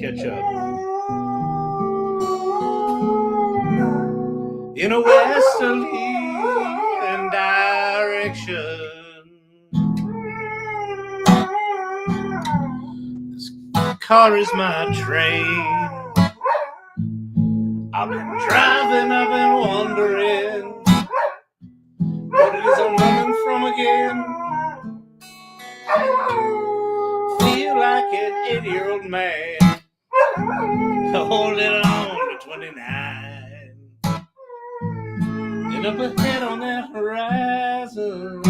catch up. In a westerly direction, this car is my train. I've been driving, I've been wondering what it is I'm running from again. Feel like an 80-year-old man holding on to 29. And up ahead on that horizon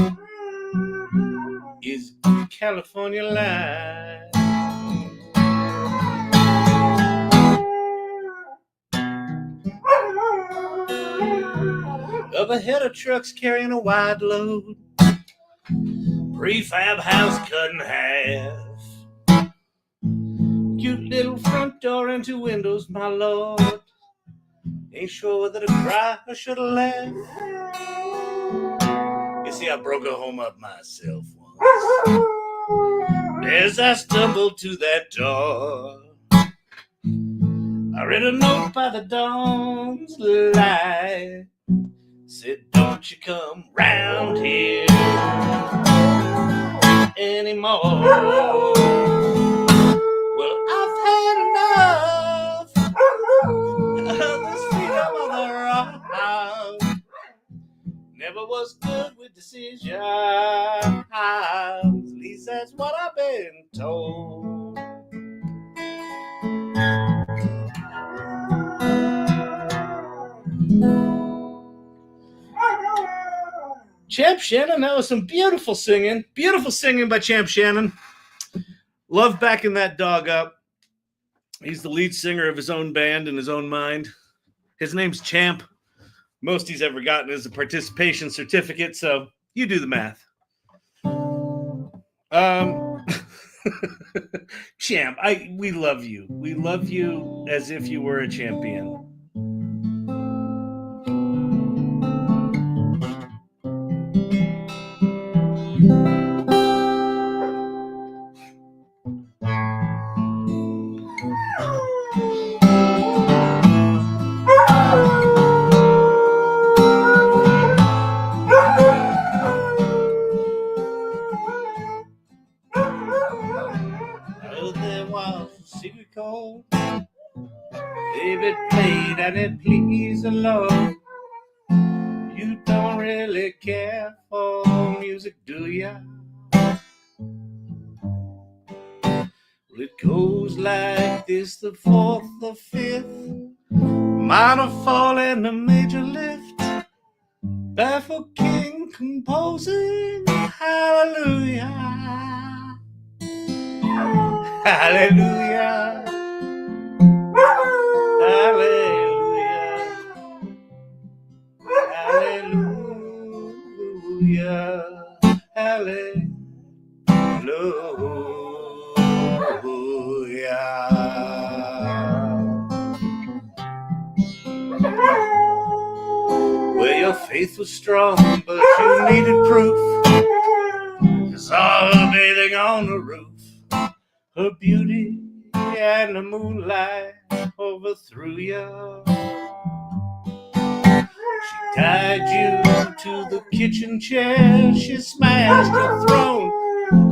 is California line. Up ahead a truck's carrying a wide load, prefab house cut in half, cute little front door and 2 windows, my lord. Ain't sure whether to cry or should have laughed. You see, I broke a home up myself once. As I stumbled to that door, I read a note by the dawn's light. Said, don't you come round here anymore. Well, I've had enough of this freedom of the rock. Never was good with decisions. At least that's what I've been told. Champ Shannon, that was some beautiful singing by Champ Shannon. Love backing that dog up. He's the lead singer of his own band in his own mind. His name's Champ. Most he's ever gotten is a participation certificate, so you do the math. Champ, we love you. We love you as if you were a champion. David played and it pleased the Lord. You don't really care for music, do ya? Well, it goes like this, the 4th, the 5th, minor fall and a major lift, barefoot king composing hallelujah, hallelujah. Hallelujah, hallelujah, hallelujah. Well, your faith was strong, but you needed proof. You saw her bathing on the roof, her beauty and the moonlight overthrew you. She tied you to the kitchen chair, she smashed your throne,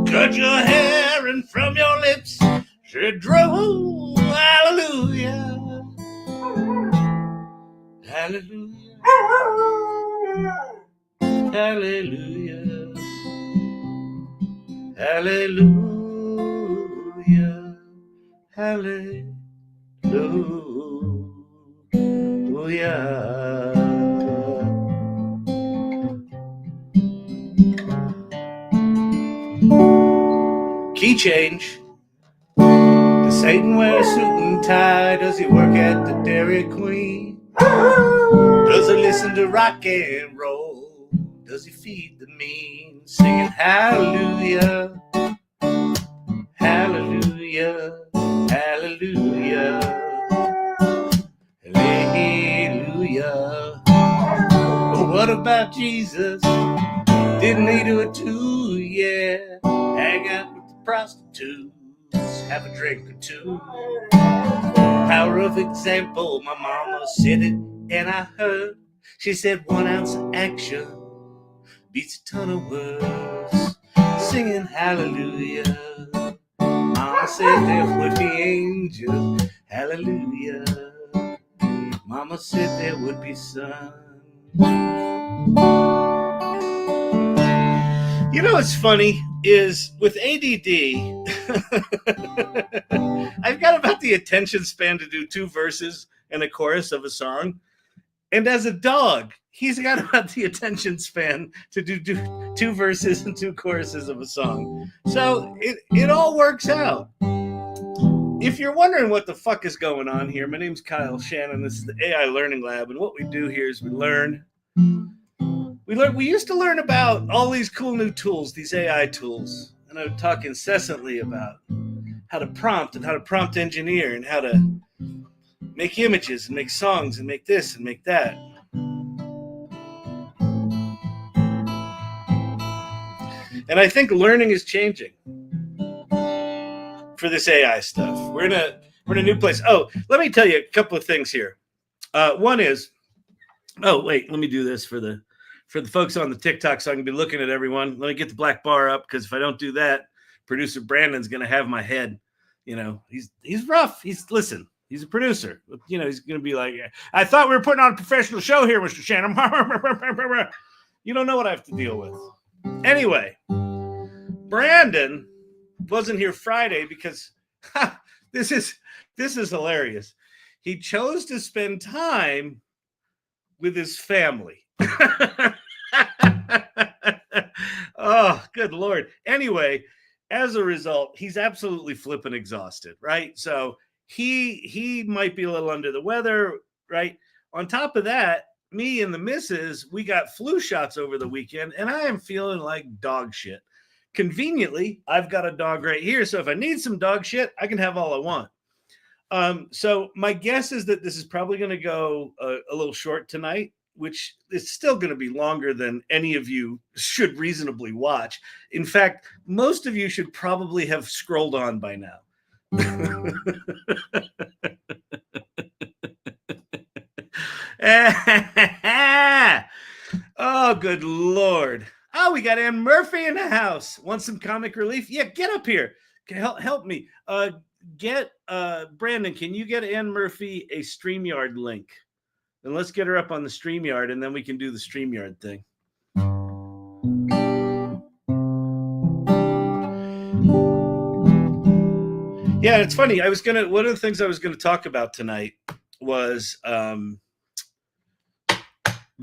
cut your hair, and from your lips she drew hallelujah, hallelujah, hallelujah, hallelujah, hallelujah. Key change. Does Satan wear a suit and tie? Does he work at the Dairy Queen? Does he listen to rock and roll? Does he feed the mean? Singing hallelujah, hallelujah, hallelujah, hallelujah. But what about Jesus? Didn't he do it too? Yeah, hang out with the prostitutes. have a drink or two. Power of example, my mama said it and I heard. She said 1 ounce of action beats a ton of words. Singing hallelujah. Mama said there would be angels. Hallelujah. Mama said there would be sun. You know what's funny is with ADD, I've got about the attention span to do 2 verses and a chorus of a song. And as a dog, he's got about the attention span to do 2 verses and 2 choruses of a song. So it all works out. If you're wondering what the fuck is going on here, my name's Kyle Shannon. This is the AI Learning Lab. And what we do here is we learn. We used to learn about all these cool new tools, these AI tools. And I would talk incessantly about how to prompt and how to prompt engineer and how to make images and make songs and make this and make that. And I think learning is changing for this AI stuff. We're in a new place. Oh, let me tell you a couple of things here. One is, oh wait, let me do this for the folks on the TikTok so I can be looking at everyone. Let me get the black bar up, because if I don't do that, producer Brandon's gonna have my head. You know, he's rough. He's a producer. You know, he's gonna be like, I thought we were putting on a professional show here, Mr. Shannon. You don't know what I have to deal with. Anyway, Brandon wasn't here Friday because this is hilarious. He chose to spend time with his family. Oh, good Lord. Anyway, as a result, he's absolutely flipping exhausted, right? So he might be a little under the weather, right? On top of that, me and the missus, we got flu shots over the weekend, and I am feeling like dog shit. Conveniently, I've got a dog right here, so if I need some dog shit, I can have all I want. So my guess is that this is probably going to go a little short tonight, which is still going to be longer than any of you should reasonably watch. In fact, most of you should probably have scrolled on by now. Oh, good Lord. Oh, we got Ann Murphy in the house. Want some comic relief? Yeah, get up here. Help me. Brandon, can you get Ann Murphy a StreamYard link? And let's get her up on the StreamYard, and then we can do the StreamYard thing. Yeah, it's funny. One of the things I was gonna talk about tonight was the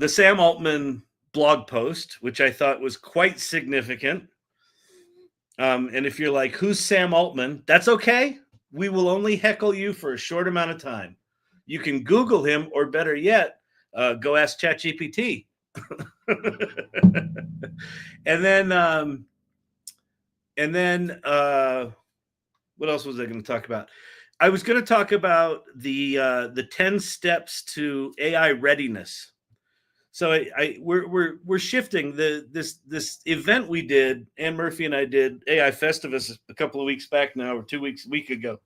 Sam Altman blog post, which I thought was quite significant. And if you're like, who's Sam Altman? That's okay. We will only heckle you for a short amount of time. You can Google him, or better yet, go ask ChatGPT. And then what else was I going to talk about? I was going to talk about the 10 steps to AI readiness. So we're shifting this event we did. Ann Murphy and I did AI Festivus a couple of weeks back now, or a week ago.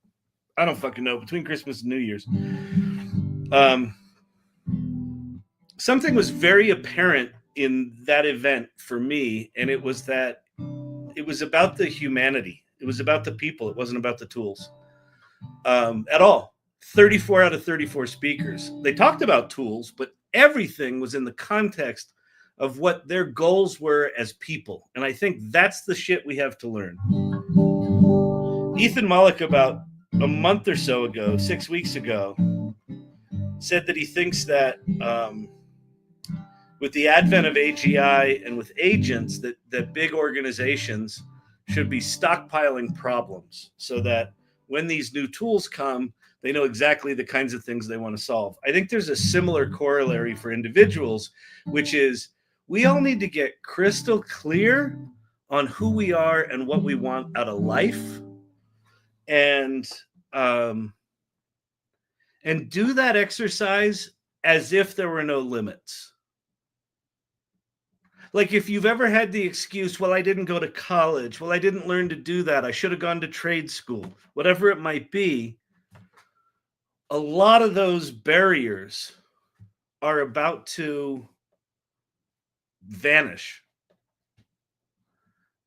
I don't fucking know, between Christmas and New Year's. Something was very apparent in that event for me, and it was that it was about the humanity. It was about the people. It wasn't about the tools at all. 34 out of 34 speakers. They talked about tools, but everything was in the context of what their goals were as people. And I think that's the shit we have to learn. Ethan Mollick, about a month or so ago, 6 weeks ago, said that he thinks that with the advent of AGI and with agents, that big organizations should be stockpiling problems so that when these new tools come, they know exactly the kinds of things they want to solve. I think there's a similar corollary for individuals, which is we all need to get crystal clear on who we are and what we want out of life, and do that exercise as if there were no limits. Like if you've ever had the excuse, well, I didn't go to college, well, I didn't learn to do that, I should have gone to trade school, whatever it might be, a lot of those barriers are about to vanish.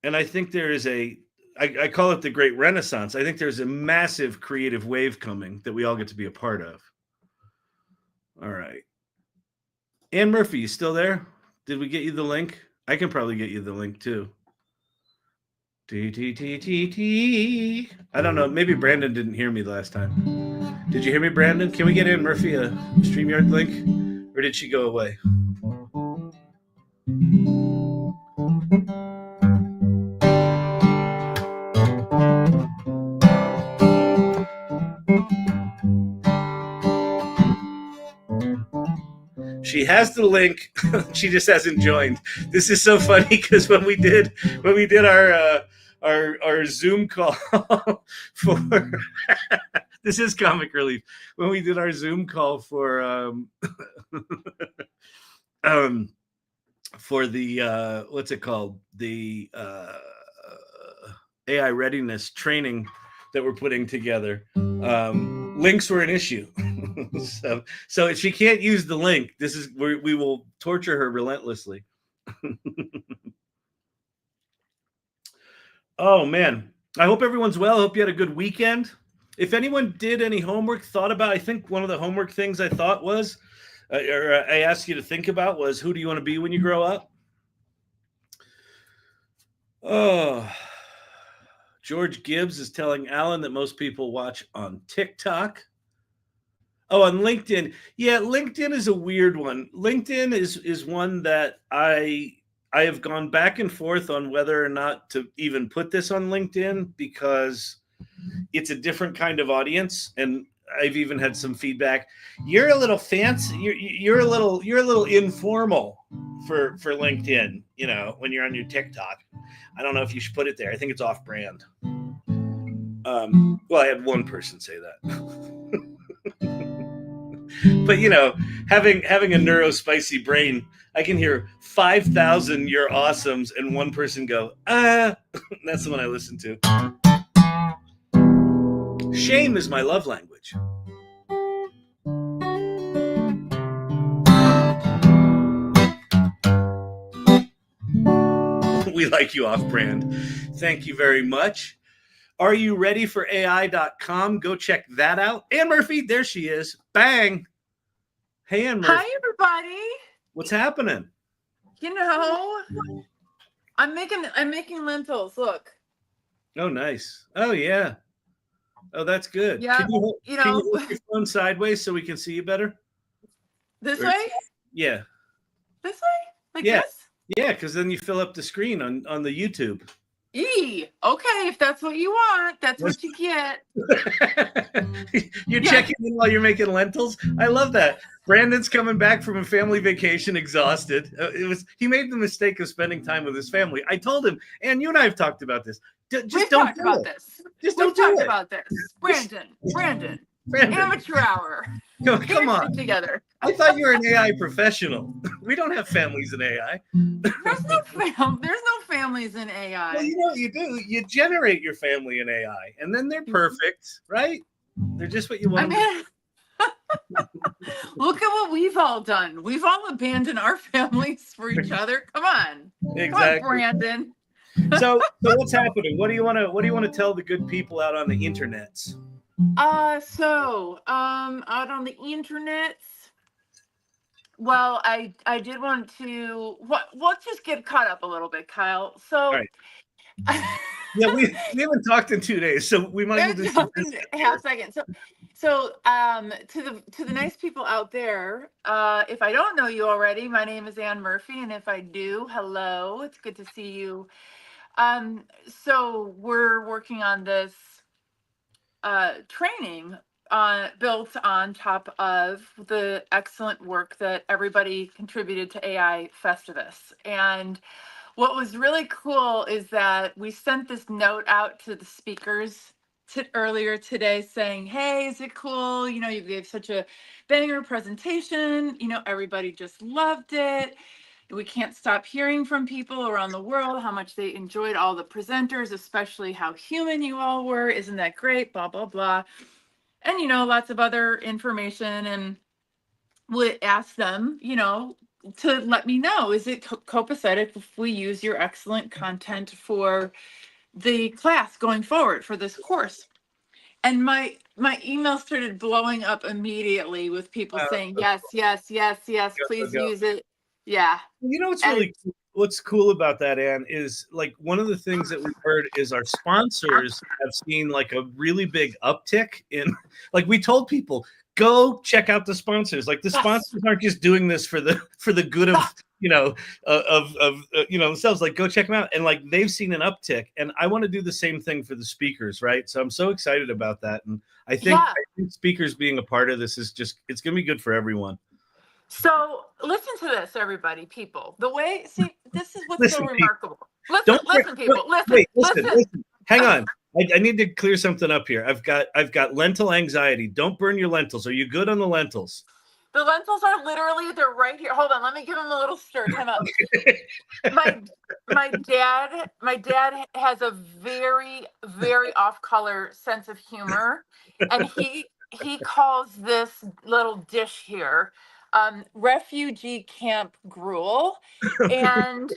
And I think there is I call it the Great Renaissance. I think there's a massive creative wave coming that we all get to be a part of. All right. Ann Murphy, you still there? Did we get you the link? I can probably get you the link too. I don't know. Maybe Brandon didn't hear me last time. Did you hear me, Brandon? Can we get Ann Murphy a StreamYard link? Or did she go away? She has the link. She just hasn't joined. This is so funny because when we did our Zoom call for this is comic relief. When we did our Zoom call for the what's it called? The AI Readiness Training that we're putting together. Links were an issue. so if she can't use the link, we will torture her relentlessly. Oh man, I hope everyone's well. I hope you had a good weekend. If anyone did any homework, thought about, I think one of the homework things I thought was, or I asked you to think about was, who do you want to be when you grow up? Oh, George Gibbs is telling Alan that most people watch on TikTok. Oh, on LinkedIn. Yeah, LinkedIn is a weird one. LinkedIn is one that I have gone back and forth on whether or not to even put this on LinkedIn because it's a different kind of audience, and I've even had some feedback. You're a little fancy. You're a little informal for LinkedIn. You know, when you're on your TikTok. I don't know if you should put it there. I think it's off brand. Well, I had one person say that. But you know, having a neurospicy brain, I can hear 5,000 "you're awesomes" and one person go, that's the one I listen to. Shame is my love language. We like you off brand. Thank you very much. Are you ready for AI.com? Go check that out. Ann Murphy, there she is. Bang. Hey, Ann Murphy. Hi, everybody. What's happening? You know, I'm making lentils. Look. Oh, nice. Oh, yeah. Oh, that's good. Yeah. Can you hold your phone sideways so we can see you better? This way? Yeah. This way? Like this? Yeah, because then you fill up the screen on the YouTube. Okay, if that's what you want, that's what you get. You're checking in while you're making lentils? I love that. Brandon's coming back from a family vacation exhausted. He made the mistake of spending time with his family. I told him, and you and I have talked about this. We've talked about this. Brandon. Amateur hour. Come on. Together. I thought you were an AI professional. We don't have families in AI. There's no families in AI. Well, you know what you do? You generate your family in AI, and then they're perfect, right? They're just what you want. Look at what we've all done. We've all abandoned our families for each other. Come on. Exactly. Come on, Brandon. So what's happening? What do you want to tell the good people out on the internets? Out on the internets. Well, I did want to. Let's just get caught up a little bit, Kyle. So. All right. Yeah, we haven't talked in 2 days, so we might as well do half second. So to the nice people out there, if I don't know you already, my name is Ann Murphy, and if I do, hello, it's good to see you. So we're working on this training built on top of the excellent work that everybody contributed to AI Festivus. And what was really cool is that we sent this note out to the speakers earlier today saying, hey, is it cool? You gave such a banger presentation. Everybody just loved it. We can't stop hearing from people around the world how much they enjoyed all the presenters, especially how human you all were. Isn't that great? Blah, blah, blah. And, lots of other information, and would ask them, to let me know, is it copacetic if we use your excellent content for the class going forward for this course? And my email started blowing up immediately with people saying, yes, yes, yes, yes, please use it. Yeah. What's cool about that, Anne, is like one of the things that we've heard is our sponsors have seen like a really big uptick in, like we told people, go check out the sponsors. Like the sponsors aren't just doing this for the good of themselves. Like go check them out, and like they've seen an uptick. And I want to do the same thing for the speakers, right? So I'm so excited about that, and I think speakers being a part of this is it's going to be good for everyone. So listen to this, everybody, people. This is what's so remarkable. Listen, people. Listen. Hang on. I need to clear something up here. I've got lentil anxiety. Don't burn your lentils. Are you good on the lentils? The lentils are literally, they're right here. Hold on, let me give them a little stir. Time out. my dad has a very, very off-color sense of humor, and he calls this little dish here refugee camp gruel, and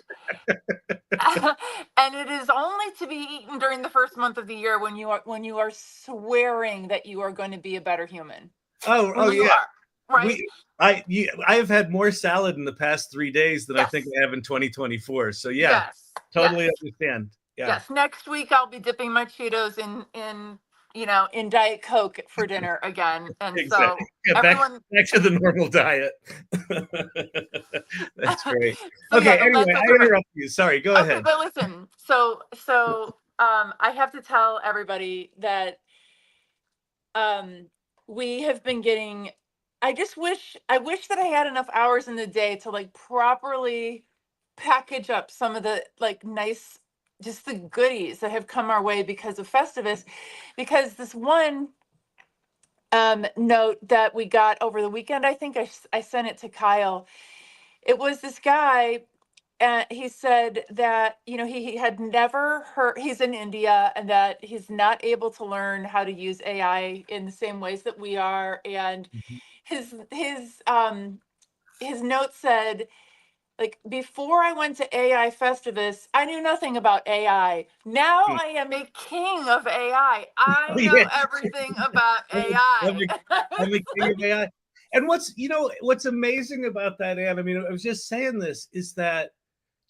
and it is only to be eaten during the first month of the year when you are swearing that you are going to be a better human. Oh yeah. Right. I have had more salad in the past 3 days than I think I have in 2024. So yeah, totally understand. Yeah. Yes. Next week I'll be dipping my Cheetos in Diet Coke for dinner again. And so everyone back to the normal diet. That's great. Okay, anyway, I interrupt you. Sorry, go ahead. But listen, so I have to tell everybody that we have been getting, I wish that I had enough hours in the day to like properly package up some of the like nice, just the goodies that have come our way because of Festivus. Because this one note that we got over the weekend, I think I sent it to Kyle. It was this guy, and he said that he had never heard, he's in India, and that he's not able to learn how to use AI in the same ways that we are. And his note said, like, before I went to AI Festivus, I knew nothing about AI. Now I am a king of AI. I know everything about AI. I'm a king of AI. And what's amazing about that, Anne, I mean, I was just saying this, is that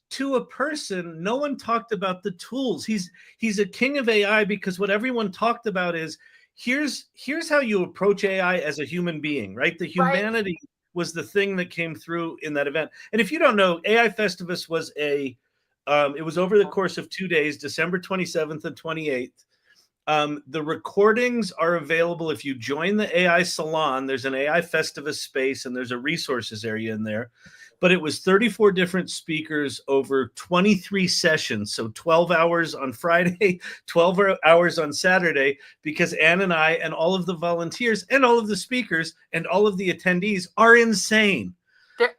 to a person, no one talked about the tools. He's a king of AI because what everyone talked about is here's how you approach AI as a human being, right? The humanity was the thing that came through in that event. And if you don't know, AI Festivus was it was over the course of 2 days, December 27th and 28th. The recordings are available if you join the AI Salon. There's an AI Festivus space, and there's a resources area in there. But it was 34 different speakers over 23 sessions. So 12 hours on Friday, 12 hours on Saturday, because Anne and I and all of the volunteers and all of the speakers and all of the attendees are insane.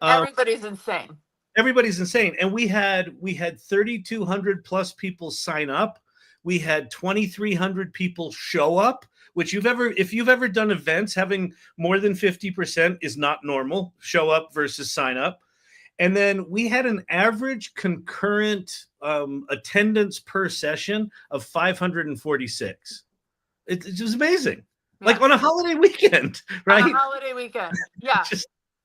Everybody's insane. Everybody's insane. And we had 3,200 plus people sign up. We had 2,300 people show up, which if you've ever done events, having more than 50% is not normal. Show up versus sign up. And then we had an average concurrent attendance per session of 546. It was amazing. Yeah. Like on a holiday weekend, right? On a holiday weekend, yeah.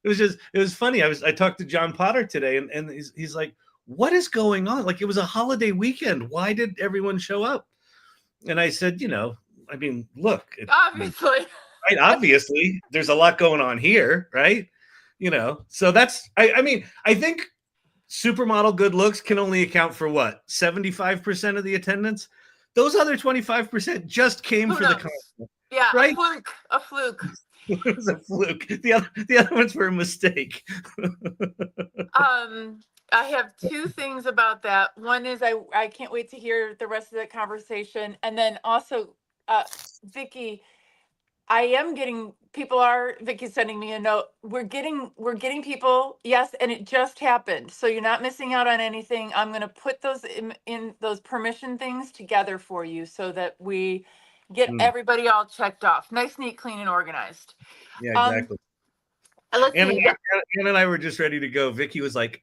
It was funny. I talked to John Potter today, and he's like, what is going on? Like, it was a holiday weekend. Why did everyone show up? And I said, I mean, look. Obviously. Right? Obviously, there's a lot going on here, right? So that's, I mean, I think supermodel good looks can only account for what? 75% of the attendance? Those other 25% just came for the content. Yeah, right? A fluke. It was a fluke. The other ones were a mistake. I have two things about that. One is I can't wait to hear the rest of that conversation. And then also, Vicki, I am getting Vicky's sending me a note. We're getting people. Yes. And it just happened. So you're not missing out on anything. I'm going to put those in those permission things together for you so that we get everybody all checked off. Nice, neat, clean, and organized. Yeah, exactly. Let's see. Ann and I were just ready to go. Vicky was like,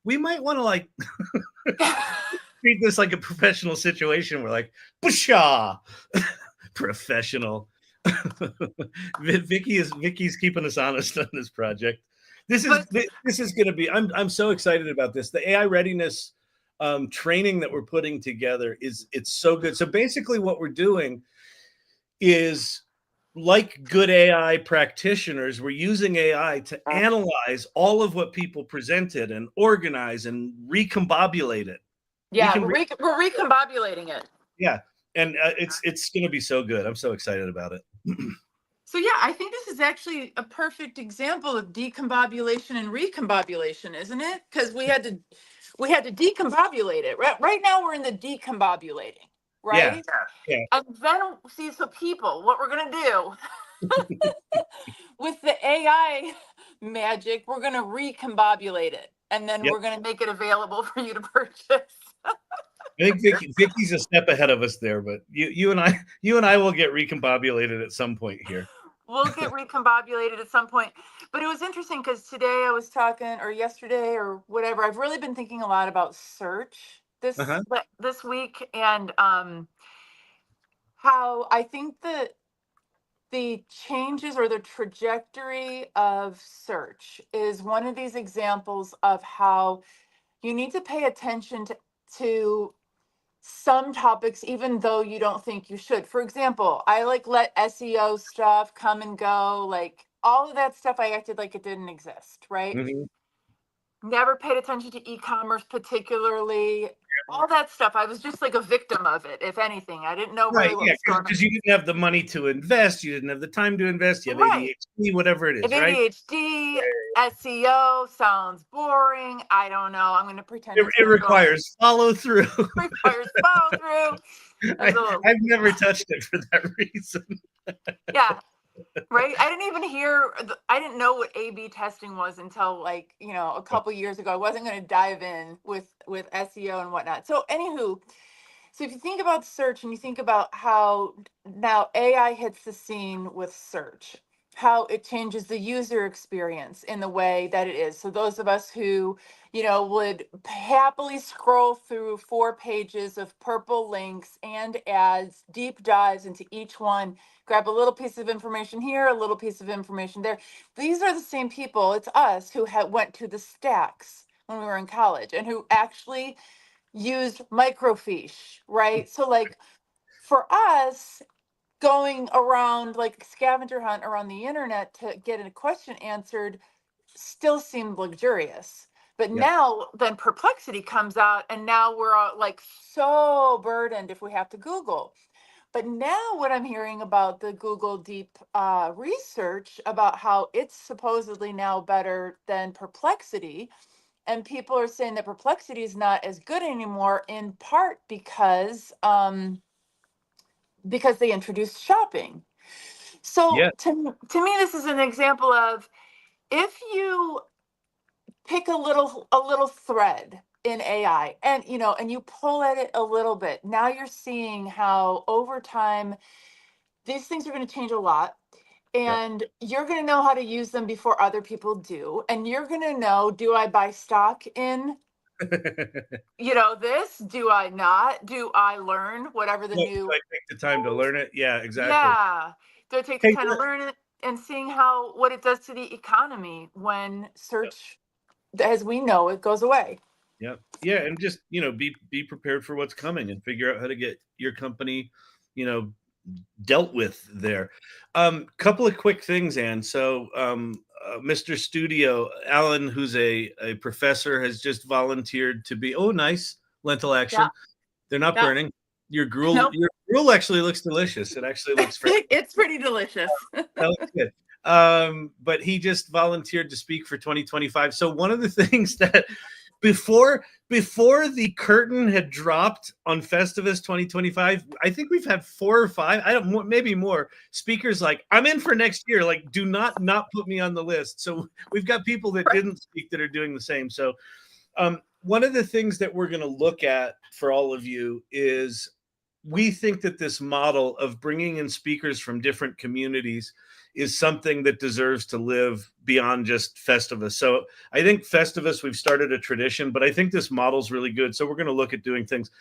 we might want to like treat this like a professional situation. We're like, Pshaw! Professional. Vicky's keeping us honest on this project. This is going to be. I'm so excited about this. The AI readiness training that we're putting together it's so good. So basically, what we're doing is, like good AI practitioners, we're using AI to analyze all of what people presented and organize and recombobulate it. Yeah, we're recombobulating it. Yeah, and it's going to be so good. I'm so excited about it. So yeah, I think this is actually a perfect example of decombobulation and recombobulation, isn't it? Because we had to decombobulate it. Right now we're in the decombobulating, right? Yeah. And then see, so people, what we're gonna do with the AI magic, we're gonna recombobulate it, and then we're gonna make it available for you to purchase. I think Vicky's a step ahead of us there, but you and I will get recombobulated at some point here. We'll get recombobulated at some point. But it was interesting because today I was talking, or yesterday or whatever, I've really been thinking a lot about search this week, and how I think that the changes or the trajectory of search is one of these examples of how you need to pay attention to some topics, even though you don't think you should. For example, I let SEO stuff come and go, like all of that stuff. I acted like it didn't exist, right? Never paid attention to e-commerce particularly. All that stuff, I was just like a victim of it. If anything, I didn't know really what was going on. Because you didn't have the money to invest, you didn't have the time to invest. You have ADHD, whatever it is, right? ADHD, SEO sounds boring. I don't know. I'm going to pretend it requires follow through. Requires follow through. I've never touched it for that reason. Yeah. Right. I didn't know what A/B testing was until a couple years ago. I wasn't going to dive in with SEO and whatnot. So anywho, so if you think about search and you think about how now AI hits the scene with search, how it changes the user experience in the way that it is. So those of us who, would happily scroll through 4 pages of purple links and ads, deep dives into each one, grab a little piece of information here, a little piece of information there. These are the same people, it's us, who went to the stacks when we were in college and who actually used microfiche, right? So for us, going around like scavenger hunt around the internet to get a question answered still seemed luxurious. But now then Perplexity comes out, and now we're so burdened if we have to Google. But now what I'm hearing about the Google Deep research about how it's supposedly now better than Perplexity, and people are saying that Perplexity is not as good anymore, in part because they introduced shopping. So to me, this is an example of, if you pick a little thread in AI and you pull at it a little bit, now you're seeing how over time these things are going to change a lot, and you're going to know how to use them before other people do, and you're going to know, do I buy stock in this? Do I not? Do I learn whatever the new? Do I take the time to learn it? Yeah, exactly. Yeah. Do I take the time to learn it, and seeing what it does to the economy when search, as we know, it goes away. Yeah, and just be prepared for what's coming and figure out how to get your company, dealt with there. Couple of quick things, Ann. So Mr. Studio, Alan, who's a professor, has just volunteered to be, nice, lentil action. Yeah. They're not burning. Your gruel, your gruel actually looks delicious. It actually looks fresh. It's pretty delicious. That looks good. But he just volunteered to speak for 2025. So one of the things that before the curtain had dropped on Festivus 2025, I think we've had 4 or 5, I don't, maybe more speakers like, I'm in for next year. Like, do not put me on the list. So we've got people that didn't speak that are doing the same. So one of the things that we're going to look at for all of you is we think that this model of bringing in speakers from different communities is something that deserves to live beyond just Festivus. So I think Festivus, we've started a tradition, but I think this model's really good. So we're going to look at doing things.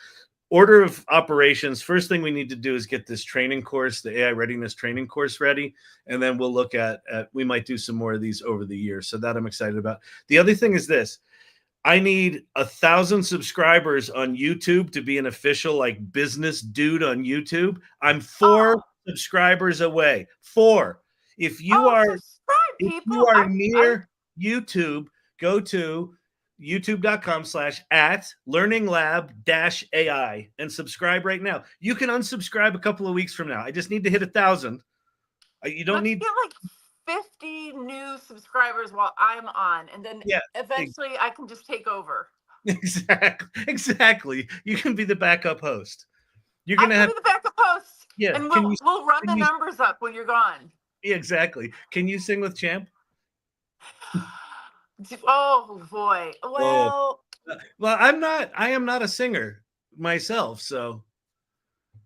Order of operations. First thing we need to do is get this training course, the AI Readiness Training course ready. And then we'll look at we might do some more of these over the year. So that I'm excited about. The other thing is this. I need 1,000 subscribers on YouTube to be an official like business dude on YouTube. I'm 4 subscribers away. 4. If you are near YouTube, go to youtube.com/@learninglab-AI and subscribe right now. You can unsubscribe a couple of weeks from now. I just need to hit 1,000. You don't need get like 50 new subscribers while I'm on, and then eventually I can just take over. Exactly. You can be the backup host. You're gonna be the backup host. Yeah, and we'll run the numbers up when you're gone. Exactly. Can you sing with Champ? Oh boy. Well, I am not a singer myself, so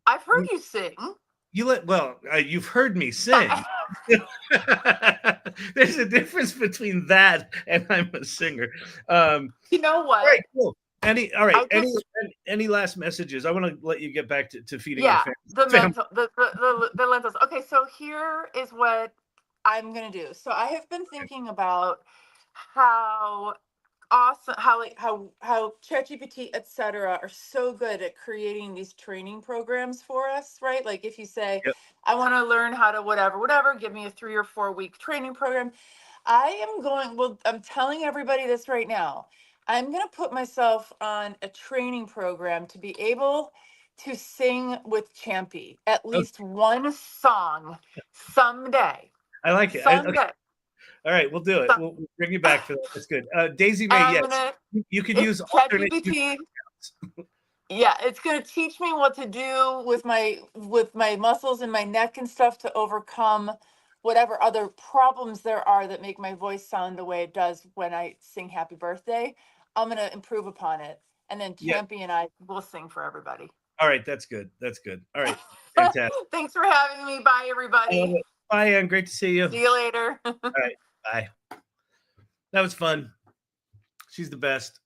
I've heard you sing. You've heard me sing. There's a difference between that and I'm a singer. You know what? All right, cool. Any last messages? I want to let you get back to feeding your family. The lentils. Okay, so here is what I'm gonna do. So I have been thinking about how awesome, how ChatGPT, etc., are so good at creating these training programs for us, right? Like if you say, I want to learn how to whatever, give me a 3 or 4 week training program. I'm telling everybody this right now. I'm going to put myself on a training program to be able to sing with Champy at least one song someday. I like it. Someday. All right, we'll do it. We'll bring you back for that. That's good. Daisy May, yes. You could use alternate. Yeah, it's going to teach me what to do with my muscles in my neck and stuff to overcome whatever other problems there are that make my voice sound the way it does when I sing Happy Birthday. I'm going to improve upon it. And then Champy and I will sing for everybody. All right, that's good. That's good. All right. Fantastic. Thanks for having me. Bye, everybody. Bye, Ann. Great to see you. See you later. All right. Bye. That was fun. She's the best.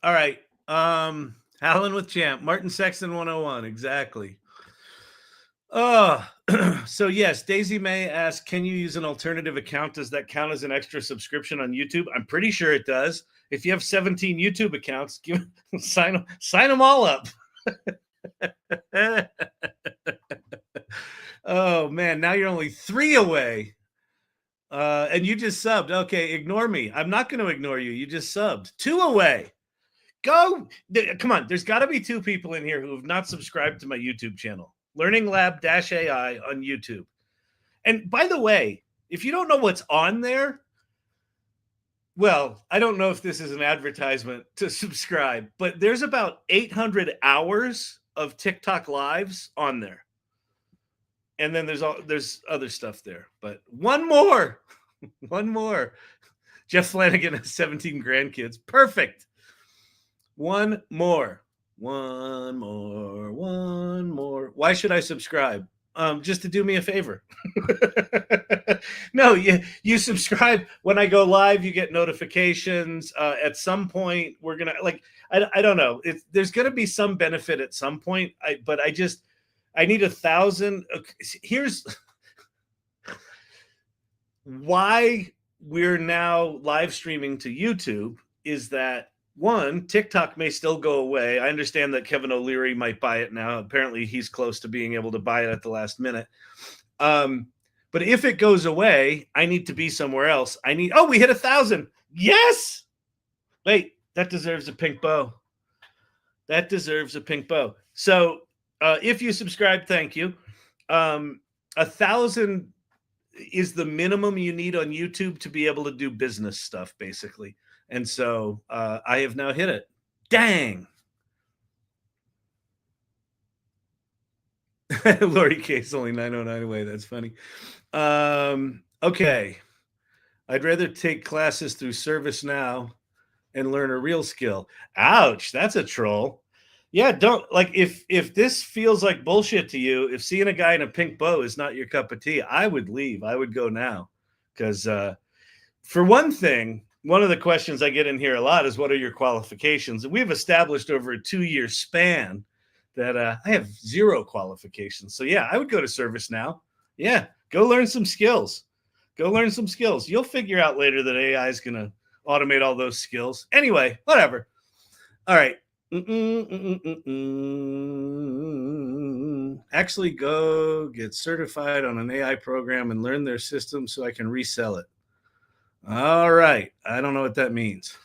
All right. Howlin' with Champ. Martin Sexton 101. Exactly. So yes, Daisy May asked, can you use an alternative account? Does that count as an extra subscription on YouTube? I'm pretty sure it does. If you have 17 YouTube accounts, sign them all up. Oh man, now you're only 3 away. And you just subbed. Okay, ignore me. I'm not going to ignore you. You just subbed. 2 away. Go. Come on. There's got to be 2 people in here who have not subscribed to my YouTube channel. Learning Lab-AI on YouTube. And by the way, if you don't know what's on there, well, I don't know if this is an advertisement to subscribe, but there's about 800 hours of TikTok lives on there. And then there's other stuff there, but one more. Jeff Flanagan has 17 grandkids. Perfect. One more. Why should I subscribe? Just to do me a favor. No, you subscribe when I go live. You get notifications. At some point, we're gonna I don't know. There's gonna be some benefit at some point. But I need 1,000. Here's why we're now live streaming to YouTube is that, one, TikTok may still go away. I understand that Kevin O'Leary might buy it now. Apparently, he's close to being able to buy it at the last minute. But if it goes away, I need to be somewhere else. We hit 1,000. Yes! Wait, that deserves a pink bow. So if you subscribe, thank you. 1,000 is the minimum you need on YouTube to be able to do business stuff, basically. And so I have now hit it. Dang. Lori K's only 909 away. That's funny. Okay. I'd rather take classes through ServiceNow and learn a real skill. Ouch, that's a troll. Yeah, don't like if this feels like bullshit to you, if seeing a guy in a pink bow is not your cup of tea, I would leave. I would go now. Because for one thing, one of the questions I get in here a lot is what are your qualifications? And we've established over a 2-year span that I have 0 qualifications. So yeah, I would go to ServiceNow. Yeah, go learn some skills. Go learn some skills. You'll figure out later that AI is going to automate all those skills. Anyway, whatever. All right. Actually go get certified on an AI program and learn their system so I can resell it. All right. I don't know what that means.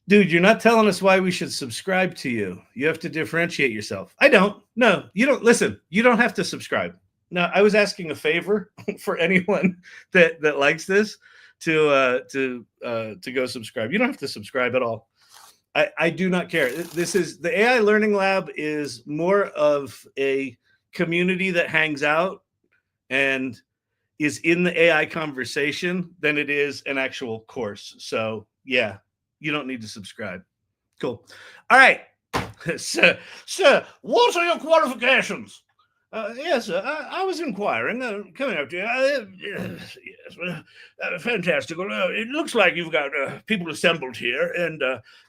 Dude, you're not telling us why we should subscribe to you. You have to differentiate yourself. I don't. No, you don't. Listen, you don't have to subscribe. Now, I was asking a favor for anyone that likes this to go subscribe. You don't have to subscribe at all. I do not care. This is the AI Learning Lab is more of a community that hangs out and is in the AI conversation than it is an actual course. So yeah, you don't need to subscribe. Cool. All right. Sir, what are your qualifications? Yes, I was inquiring, coming up to you. Yes, fantastic. Well, it looks like you've got people assembled here, and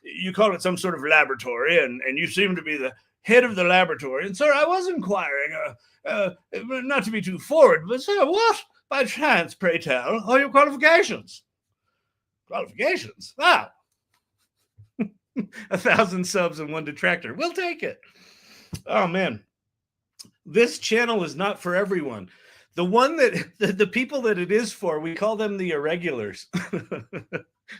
you call it some sort of laboratory, and you seem to be the head of the laboratory. And, sir, I was inquiring, not to be too forward, but, sir, what, by chance, pray tell, are your qualifications? Qualifications? Ah. 1,000 subs and 1 detractor. We'll take it. Oh, man. This channel is not for everyone. The one that the people that it is for, we call them the irregulars.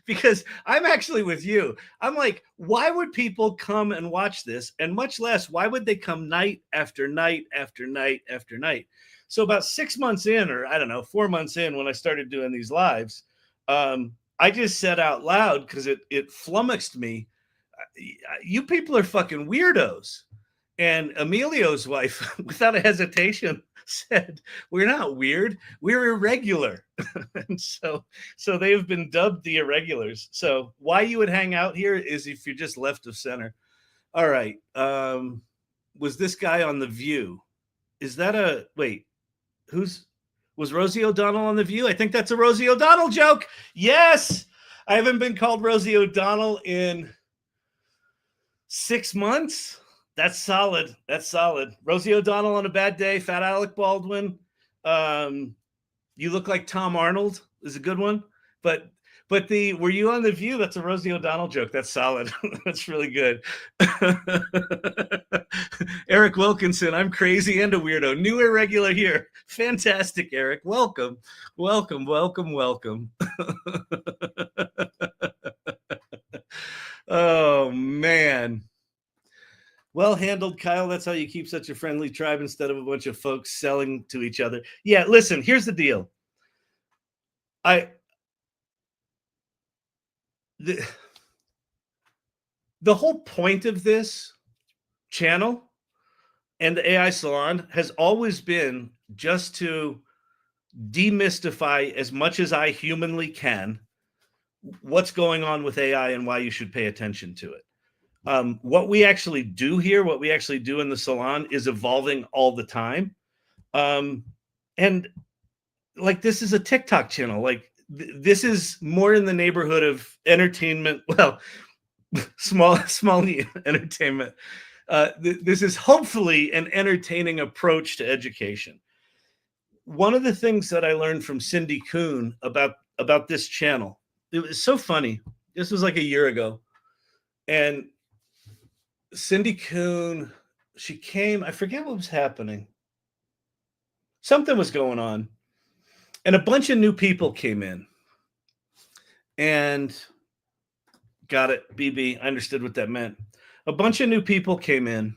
Because I'm actually with you. I'm like, why would people come and watch this? And much less, why would they come night after night after night after night? So about 6 months in, or I don't know, 4 months in, when I started doing these lives, I just said out loud, because it flummoxed me, you people are fucking weirdos. And Emilio's wife, without a hesitation, said, we're not weird, we're irregular. And so they've been dubbed the irregulars. So why you would hang out here is if you're just left of center. All right. Was this guy on The View? Is that a, wait, was Rosie O'Donnell on The View? I think that's a Rosie O'Donnell joke. Yes. I haven't been called Rosie O'Donnell in 6 months. That's solid. That's solid. Rosie O'Donnell on a bad day. Fat Alec Baldwin. You look like Tom Arnold is a good one. But were you on The View? That's a Rosie O'Donnell joke. That's solid. That's really good. Eric Wilkinson. I'm crazy and a weirdo. New irregular here. Fantastic, Eric. Welcome. Welcome. Welcome. Welcome. Oh, man. Well handled, Kyle. That's how you keep such a friendly tribe instead of a bunch of folks selling to each other. Yeah, listen, here's the deal. The whole point of this channel and the AI Salon has always been just to demystify as much as I humanly can what's going on with AI and why you should pay attention to it. What we actually do here, what we actually do in the salon is evolving all the time. And like, this is a TikTok channel. Like this is more in the neighborhood of entertainment. Well, small entertainment. This is hopefully an entertaining approach to education. One of the things that I learned from Cindy Kuhn about this channel, it was so funny. This was like a year ago. And Cindy Kuhn, she came, I forget what was happening. Something was going on. And a bunch of new people came in. And got it, BB, I understood what that meant. A bunch of new people came in.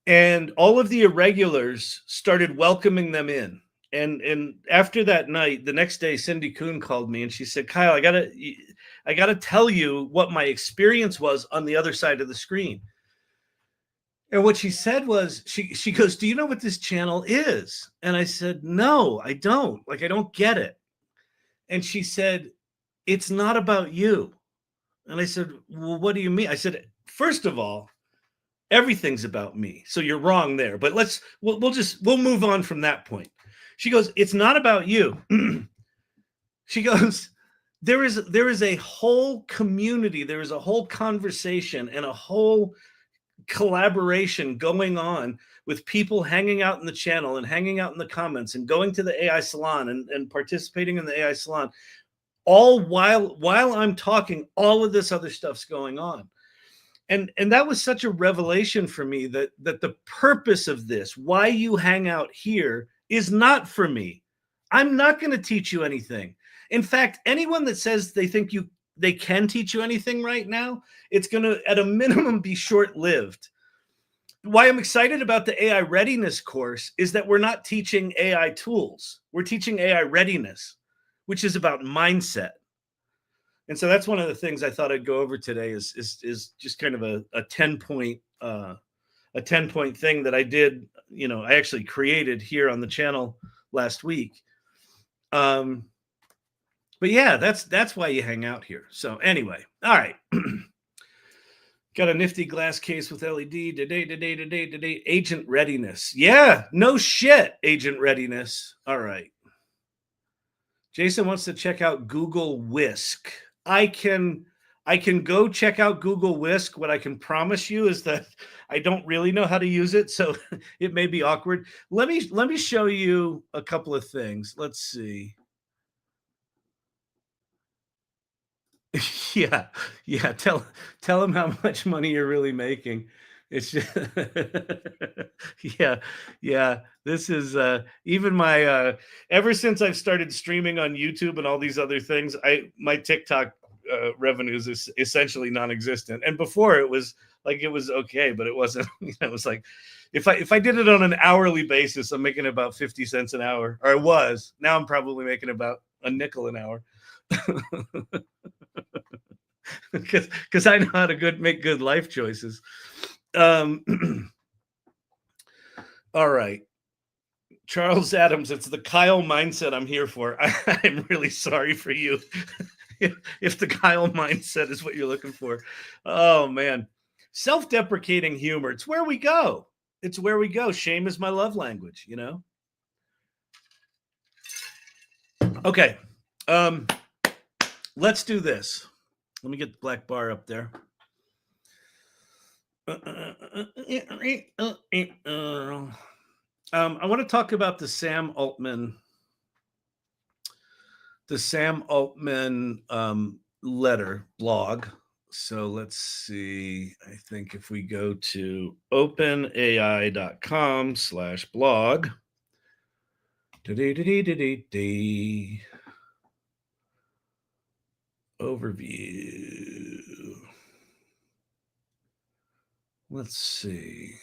And all of the irregulars started welcoming them in. And after that night, the next day, Cindy Kuhn called me and she said, Kyle, to tell you what my experience was on the other side of the screen. And what she said was, she goes, do you know what this channel is? And I said, no, I don't. Like, I don't get it. And she said, it's not about you. And I said, well, what do you mean? I said, first of all, everything's about me. So you're wrong there. But we'll move on from that point. She goes, it's not about you. She goes, there is a whole community, there is a whole conversation and a whole collaboration going on with people hanging out in the channel and hanging out in the comments and going to the AI Salon and participating in the AI Salon, all while I'm talking, all of this other stuff's going on. And that was such a revelation for me that the purpose of this, why you hang out here, is not for me. I'm not going to teach you anything. In fact, anyone that says they think they can teach you anything right now, it's going to, at a minimum, be short-lived. Why I'm excited about the AI Readiness course is that we're not teaching AI tools. We're teaching AI readiness, which is about mindset. And so that's one of the things I thought I'd go over today is just kind of a 10-point thing that I did. I actually created here on the channel last week. But yeah, that's why you hang out here. So anyway, all right. Got a nifty glass case with LED today. Agent readiness. Yeah, no shit. Agent readiness. All right. Jason wants to check out Google Whisk. I can go check out Google Whisk. What I can promise you is that I don't really know how to use it, so it may be awkward. Let me show you a couple of things. Let's see. Yeah. Tell them how much money you're really making. It's just yeah. This is even my ever since I've started streaming on YouTube and all these other things, my TikTok revenues is essentially non-existent. And before it was okay, but it wasn't. It was like if I did it on an hourly basis, I'm making about 50 cents an hour, or I was. Now I'm probably making about a nickel an hour. Because I know how to make good life choices. All right. Charles Adams, it's the Kyle mindset I'm here for. I'm really sorry for you if the Kyle mindset is what you're looking for. Oh, man. Self-deprecating humor. It's where we go. It's where we go. Shame is my love language, Okay. Let's do this. Let me get the black bar up there. I want to talk about the Sam Altman letter blog. So let's see. I think if we go to openai.com/blog. Overview. Let's see.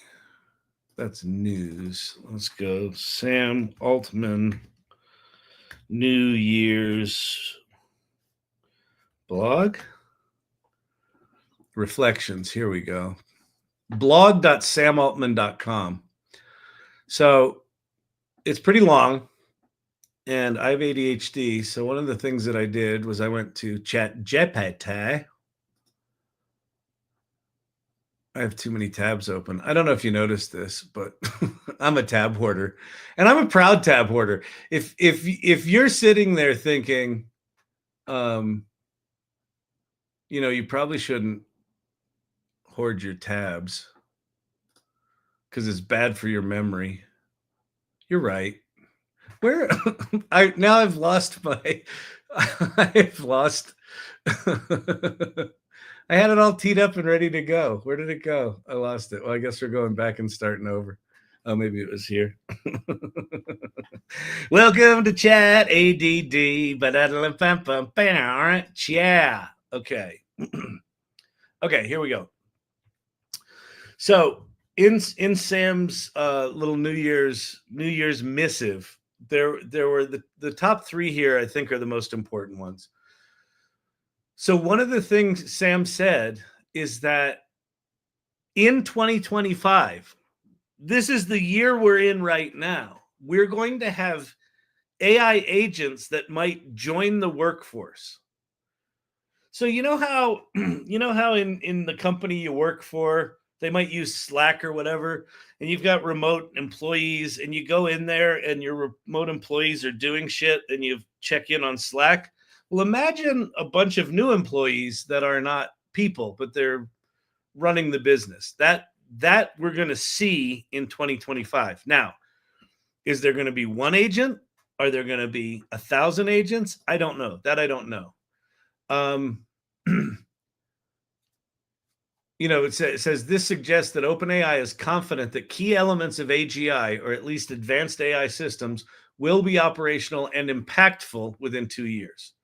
That's news. Let's go. Sam Altman New Year's blog. Reflections. Here we go. blog.samaltman.com. So it's pretty long. And I have ADHD. So one of the things that I did was I went to ChatGPT. I have too many tabs open. I don't know if you noticed this, but I'm a tab hoarder, and I'm a proud tab hoarder. If you're sitting there thinking, you probably shouldn't hoard your tabs because it's bad for your memory, you're right. I've lost my. I've lost. I had it all teed up and ready to go. Where did it go? I lost it. Well, I guess we're going back and starting over. Oh, maybe it was here. Welcome to Chat ADD. Yeah. Okay. Okay, here we go. So in Sam's little New Year's missive, there were the top three here, I think, are the most important ones. So one of the things Sam said is that in 2025, this is the year we're in right now, we're going to have AI agents that might join the workforce. So you know how in the company you work for, they might use Slack or whatever, and you've got remote employees, and you go in there and your remote employees are doing shit, and you check in on Slack. Well, imagine a bunch of new employees that are not people, but they're running the business. That we're going to see in 2025. Now, is there going to be one agent? Are there going to be 1,000 agents? I don't know. That I don't know. It says this suggests that OpenAI is confident that key elements of AGI, or at least advanced AI systems, will be operational and impactful within 2 years.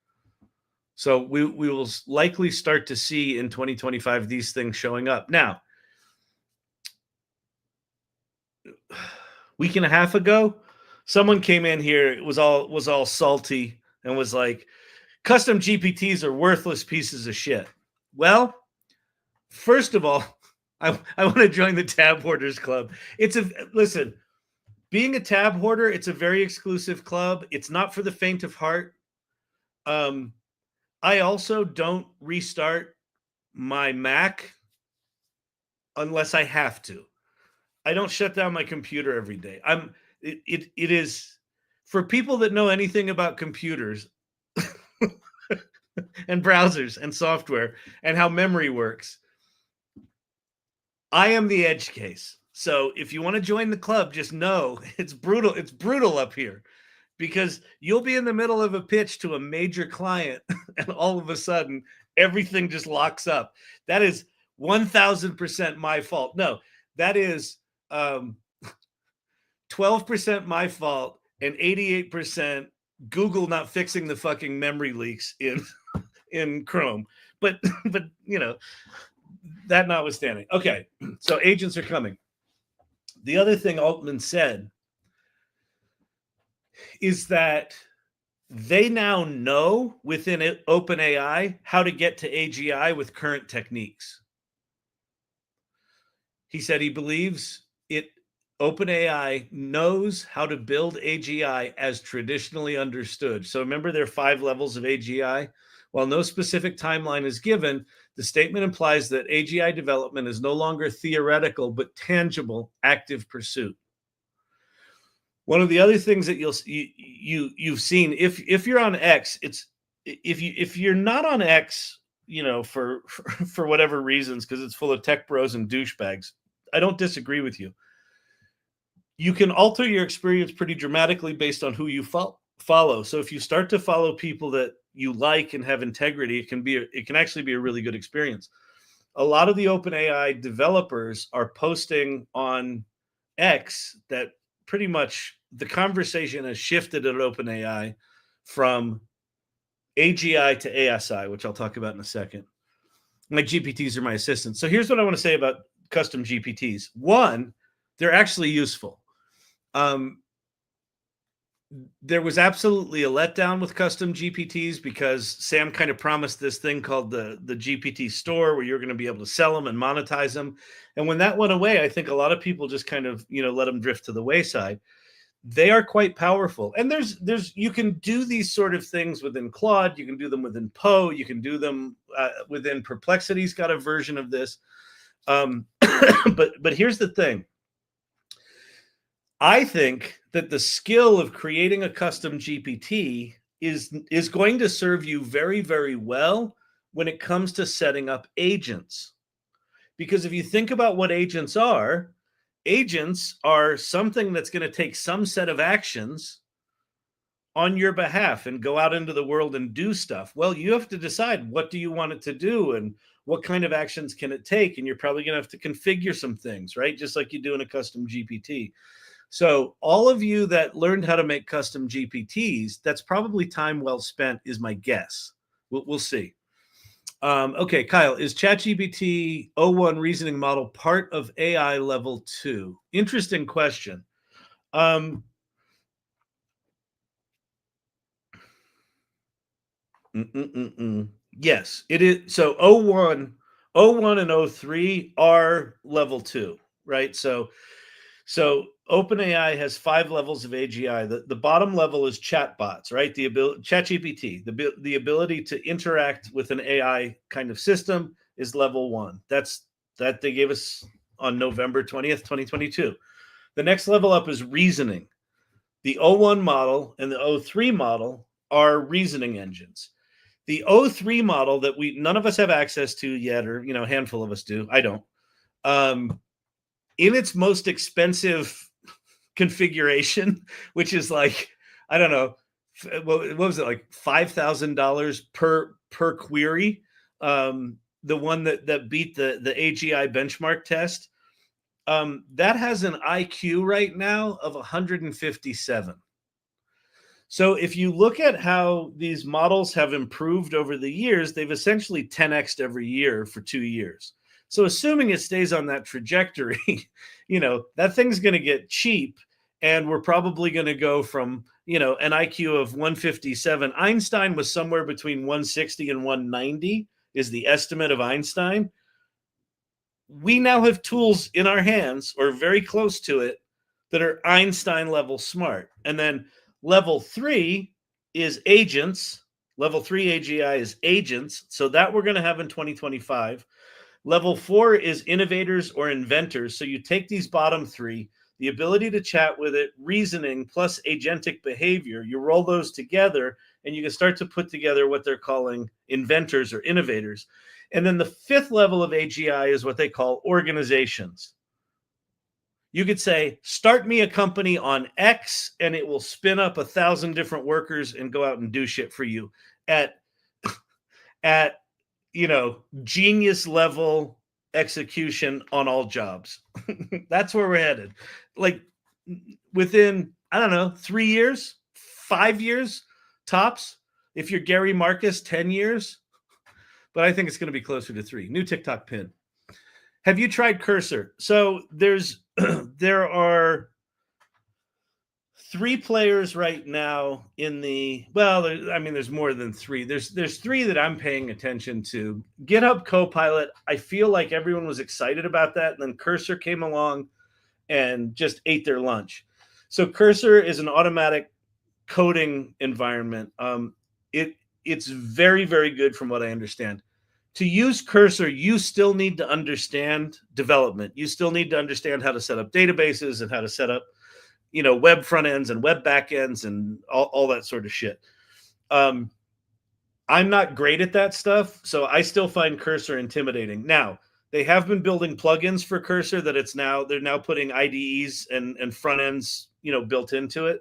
So we will likely start to see in 2025 these things showing up. Now, a week and a half ago, someone came in here, it was all salty, and was like, custom GPTs are worthless pieces of shit. Well, first of all, I want to join the tab hoarders club. Listen, being a tab hoarder, it's a very exclusive club. It's not for the faint of heart. I also don't restart my Mac unless I have to. I don't shut down my computer every day. It is for people that know anything about computers and browsers and software and how memory works. I am the edge case. So if you want to join the club, just know it's brutal. It's brutal up here because you'll be in the middle of a pitch to a major client and all of a sudden everything just locks up. That is 1,000% my fault. No, that is 12% my fault and 88% Google not fixing the fucking memory leaks in Chrome. But that notwithstanding. Okay, so agents are coming. The other thing Altman said is that they now know within OpenAI how to get to AGI with current techniques. He said he believes OpenAI knows how to build AGI as traditionally understood. So remember, there are 5 levels of AGI. While no specific timeline is given, the statement implies that AGI development is no longer theoretical, but tangible, active pursuit. One of the other things that you've seen, if you're on X, if you're not on X, for whatever reasons, because it's full of tech bros and douchebags, I don't disagree with you. You can alter your experience pretty dramatically based on who you follow. So if you start to follow people that you like and have integrity, it can actually be a really good experience. A lot of the OpenAI developers are posting on X that pretty much the conversation has shifted at OpenAI from AGI to ASI, which I'll talk about in a second. My GPTs are my assistants. So here's what I want to say about custom GPTs. One, they're actually useful. There was absolutely a letdown with custom GPTs because Sam kind of promised this thing called the GPT store where you're going to be able to sell them and monetize them. And when that went away, I think a lot of people just kind of, let them drift to the wayside. They are quite powerful. And you can do these sort of things within Claude. You can do them within Poe. You can do them within Perplexity's got a version of this. But here's the thing. I think that the skill of creating a custom GPT is going to serve you very, very well when it comes to setting up agents. Because if you think about what agents are something that's going to take some set of actions on your behalf and go out into the world and do stuff. Well, you have to decide, what do you want it to do and what kind of actions can it take? And you're probably going to have to configure some things, right? Just like you do in a custom GPT. So all of you that learned how to make custom GPTs, that's probably time well spent, is my guess. We'll see. Okay, Kyle, is ChatGPT 01 reasoning model part of AI level 2? Interesting question. Yes, it is. So O1 and O3 are level 2, right? So OpenAI has 5 levels of AGI. The bottom level is chatbots, right? The ability, ChatGPT, the ability to interact with an AI kind of system is level 1. That they gave us on November 20th, 2022. The next level up is reasoning. The O1 model and the O3 model are reasoning engines. The O3 model that none of us have access to yet, or a handful of us do. I don't. In its most expensive configuration, which is like, I don't know, what was it, like $5,000 per query? The one that beat the AGI benchmark test, that has an IQ right now of 157. So if you look at how these models have improved over the years, they've essentially 10x'd every year for 2 years. So assuming it stays on that trajectory, that thing's going to get cheap, and we're probably going to go from, an IQ of 157. Einstein was somewhere between 160 and 190 is the estimate of Einstein. We now have tools in our hands, or very close to it, that are Einstein level smart. And then level 3 is agents. Level 3 AGI is agents. So that we're going to have in 2025. Level 4 is innovators or inventors. So you take these bottom 3, the ability to chat with it, reasoning plus agentic behavior, you roll those together, and you can start to put together what they're calling inventors or innovators. And then the 5th level of AGI is what they call organizations. You could say, start me a company on X, and it will spin up 1,000 different workers and go out and do shit for you at genius level execution on all jobs. That's where we're headed. Like within, I don't know, 3 years, 5 years tops. If you're Gary Marcus, 10 years. But I think it's going to be closer to 3. New TikTok pin. Have you tried Cursor? So there are 3 players right now in there's more than 3. There's 3 that I'm paying attention to. GitHub Copilot, I feel like everyone was excited about that, and then Cursor came along and just ate their lunch. So Cursor is an automatic coding environment. It's very, very good from what I understand. To use Cursor, you still need to understand development. You still need to understand how to set up databases and how to set up, web front ends and web back ends and all that sort of shit. I'm not great at that stuff, so I still find Cursor intimidating. Now, they have been building plugins for Cursor that they're now putting IDEs and front ends, built into it.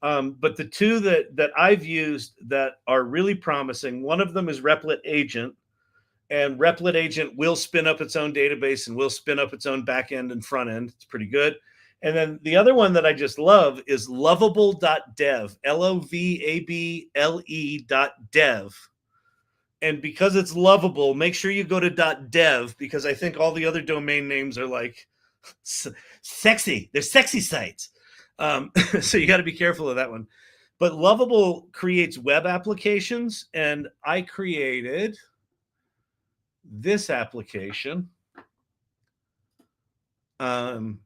But the 2 that I've used that are really promising, one of them is Replit Agent, and Replit Agent will spin up its own database and will spin up its own back end and front end. It's pretty good. And then the other one that I just love is lovable.dev, LOVABLE.dev. And because it's lovable, make sure you go to .dev, because I think all the other domain names are like sexy. They're sexy sites. So you got to be careful of that one. But Lovable creates web applications, and I created this application.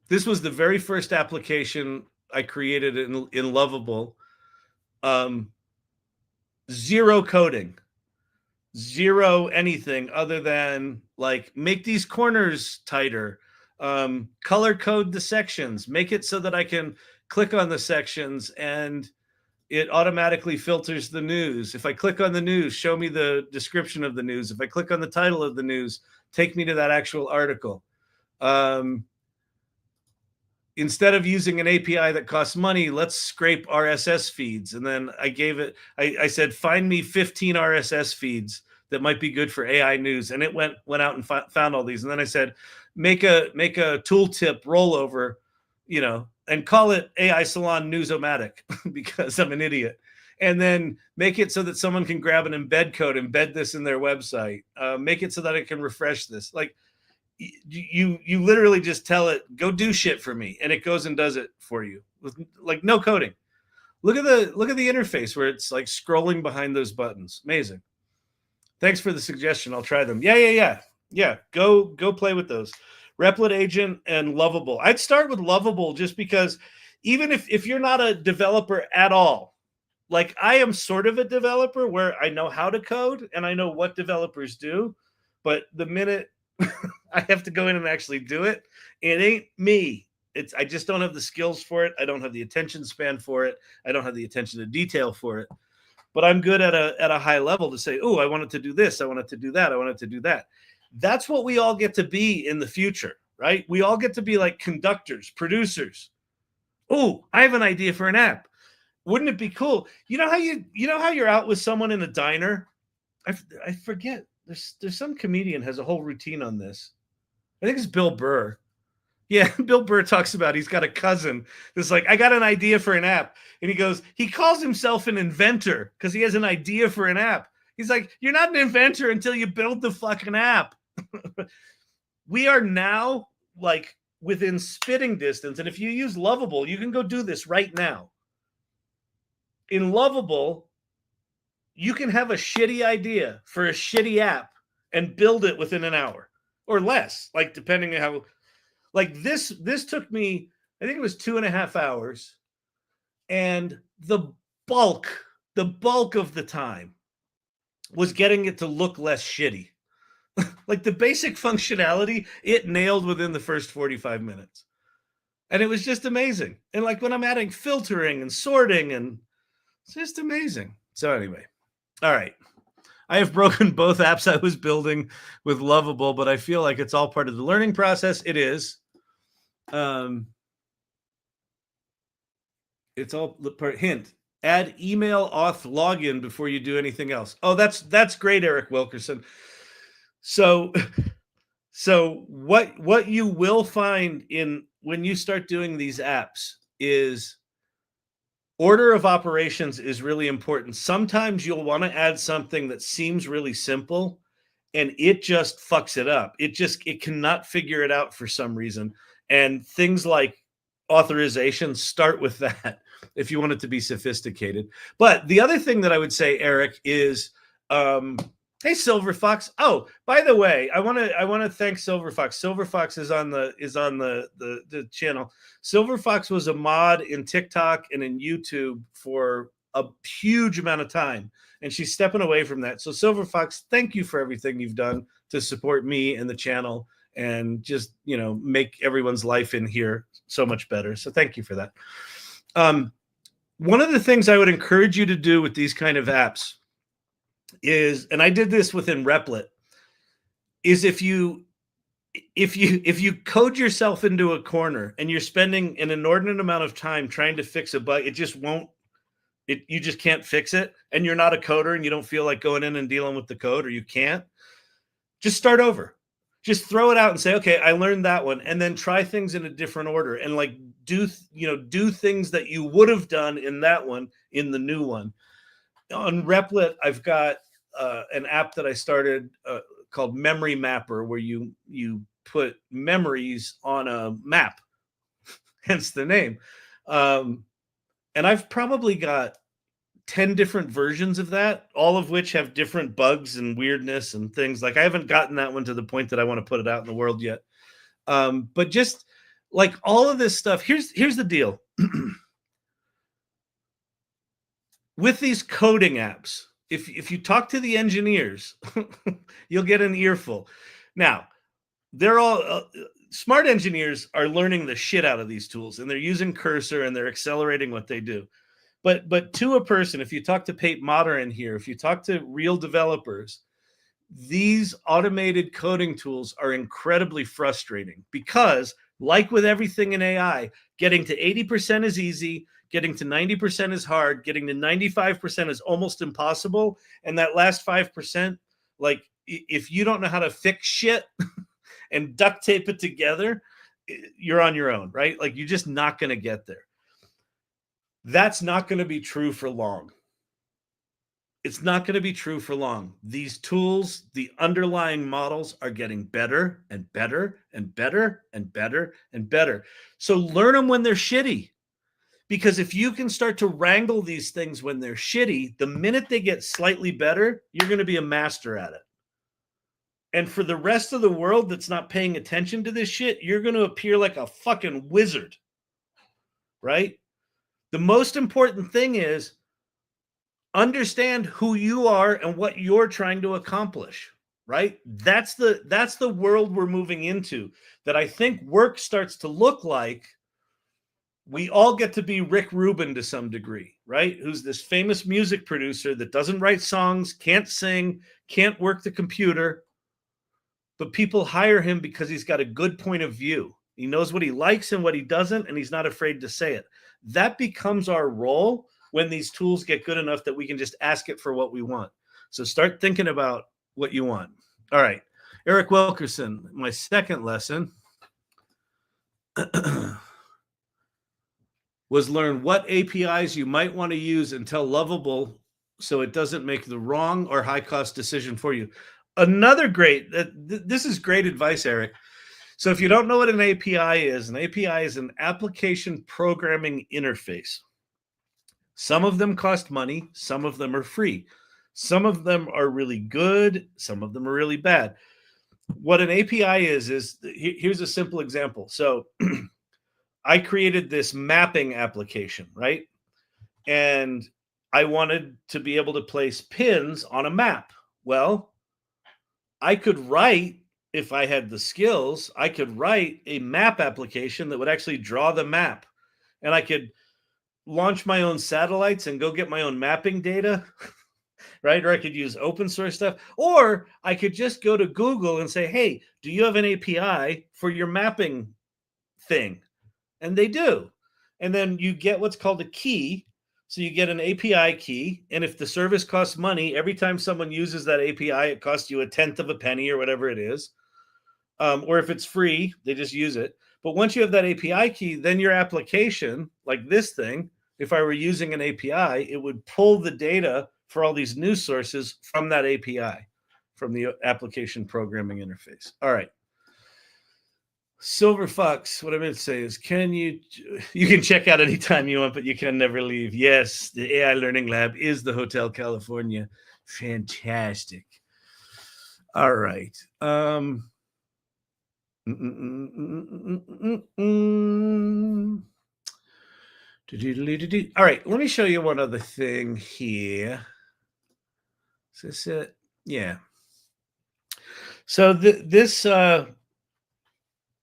This was the very first application I created in Lovable. 0 coding, 0 anything other than like make these corners tighter, color code the sections, make it so that I can click on the sections and it automatically filters the news. If I click on the news, show me the description of the news. If I click on the title of the news, take me to that actual article. Instead of using an API that costs money, let's scrape RSS feeds. And then I said, find me 15 RSS feeds that might be good for AI news. And it went out and found all these. And then I said, make a tooltip rollover, and call it AI Salon Newsomatic because I'm an idiot. And then make it so that someone can grab an embed code, embed this in their website, make it so that it can refresh this. Like you literally just tell it, go do shit for me. And it goes and does it for you with like no coding. Look at the interface where it's like scrolling behind those buttons. Amazing. Thanks for the suggestion. I'll try them. Yeah. Go play with those. Replit Agent and Lovable. I'd start with Lovable just because even if you're not a developer at all, like I am sort of a developer where I know how to code and I know what developers do, but the minute I have to go in and actually do it, it ain't me. I just don't have the skills for it. I don't have the attention span for it. I don't have the attention to detail for it. But I'm good at a high level to say, oh, I wanted to do this. I wanted to do that. I wanted to do that. That's what we all get to be in the future, right? We all get to be like conductors, producers. Oh, I have an idea for an app. Wouldn't it be cool? You know how you're out with someone in a diner? I forget. There's some comedian has a whole routine on this. I think it's Bill Burr. Yeah, Bill Burr talks about he's got a cousin that's like, I got an idea for an app. And he calls himself an inventor because he has an idea for an app. He's like, you're not an inventor until you build the fucking app. We are now like within spitting distance. And if you use Lovable, you can go do this right now. In Lovable, you can have a shitty idea for a shitty app and build it within an hour or less, like depending on how. Like this took me, I think it was 2.5 hours, and the bulk of the time was getting it to look less shitty. Like the basic functionality, it nailed within the first 45 minutes. And it was just amazing. And like when I'm adding filtering and sorting, and it's just amazing. So anyway, all right. I have broken both apps I was building with Lovable, but I feel like it's all part of the learning process. It is. It's all part. Hint: add email auth login before you do anything else. Oh, that's great, Eric Wilkerson. So what you will find in when you start doing these apps is order of operations is really important. Sometimes you'll want to add something that seems really simple and it just fucks it up. It cannot figure it out for some reason. And things like authorization start with that if you want it to be sophisticated. But the other thing that I would say, Eric, is hey, Silver Fox. Oh, by the way, I want to thank Silver Fox. Silver Fox is on the channel. Silver Fox was a mod in TikTok and in YouTube for a huge amount of time, and she's stepping away from that. So Silver Fox, thank you for everything you've done to support me and the channel and just, make everyone's life in here so much better. So thank you for that. One of the things I would encourage you to do with these kind of apps is, and I did this within Replit, is if you code yourself into a corner and you're spending an inordinate amount of time trying to fix a bug, you just can't fix it, and you're not a coder and you don't feel like going in and dealing with the code, or you can't, just start over. Just throw it out and say, okay, I learned that one, and then try things in a different order and like do things that you would have done in that one in the new one. On Replit, I've got an app that I started called Memory Mapper, where you put memories on a map, hence the name. And I've probably got 10 different versions of that, all of which have different bugs and weirdness and things. Like I haven't gotten that one to the point that I want to put it out in the world yet. But just like all of this stuff, here's the deal. With these coding apps, if you talk to the engineers, you'll get an earful. Now, they're all smart engineers are learning the shit out of these tools, and they're using Cursor and they're accelerating what they do. But to a person, if you talk to Pate Motter in here, if you talk to real developers, these automated coding tools are incredibly frustrating because, like with everything in AI, getting to 80% is easy, getting to 90% is hard, getting to 95% is almost impossible. And that last 5%, like if you don't know how to fix shit and duct tape it together, you're on your own, right? Like you're just not going to get there. That's not going to be true for long. It's not going to be true for long. These tools, the underlying models are getting better and better and better and better and better. So learn them when they're shitty. Because if you can start to wrangle these things when they're shitty, the minute they get slightly better, you're going to be a master at it. And for the rest of the world that's not paying attention to this shit, you're going to appear like a fucking wizard, right? The most important thing is understand who you are and what you're trying to accomplish, right? That's the world we're moving into, that I think work starts to look like we all get to be Rick Rubin to some degree, right? Who's this famous music producer that doesn't write songs, can't sing, can't work the computer, but people hire him because he's got a good point of view. He knows what he likes and what he doesn't, and he's not afraid to say it. That becomes our role when these tools get good enough that we can just ask it for what we want. So start thinking about what you want. All right. Eric Wilkerson, my second lesson was learn what APIs you might want to use and tell Lovable so it doesn't make the wrong or high-cost decision for you. Another great, this is great advice, Eric. So if you don't know what an API is an application programming interface. Some of them cost money, some of them are free. Some of them are really good, some of them are really bad. What an API is here's a simple example. So I created this mapping application, right? And I wanted to be able to place pins on a map. Well, I could write, if I had the skills, I could write a map application that would actually draw the map. And I could launch my own satellites and go get my own mapping data, right? Or I could use open source stuff. Or I could just go to Google and say, hey, do you have an API for your mapping thing? And they do. And then you get what's called a key. So you get an API key. And if the service costs money, every time someone uses that API, it costs you a tenth of a penny or whatever it is. Or if it's free, they just use it. But once you have that API key, then your application, like this thing, if I were using an API, it would pull the data for all these news sources from that API, from the application programming interface. All right. Silver Fox, what I meant to say is, you can check out anytime you want, but you can never leave. Yes, the AI Learning Lab is the Hotel California. Fantastic. All right. All right, let me show you one other thing here. Is this it? Yeah. So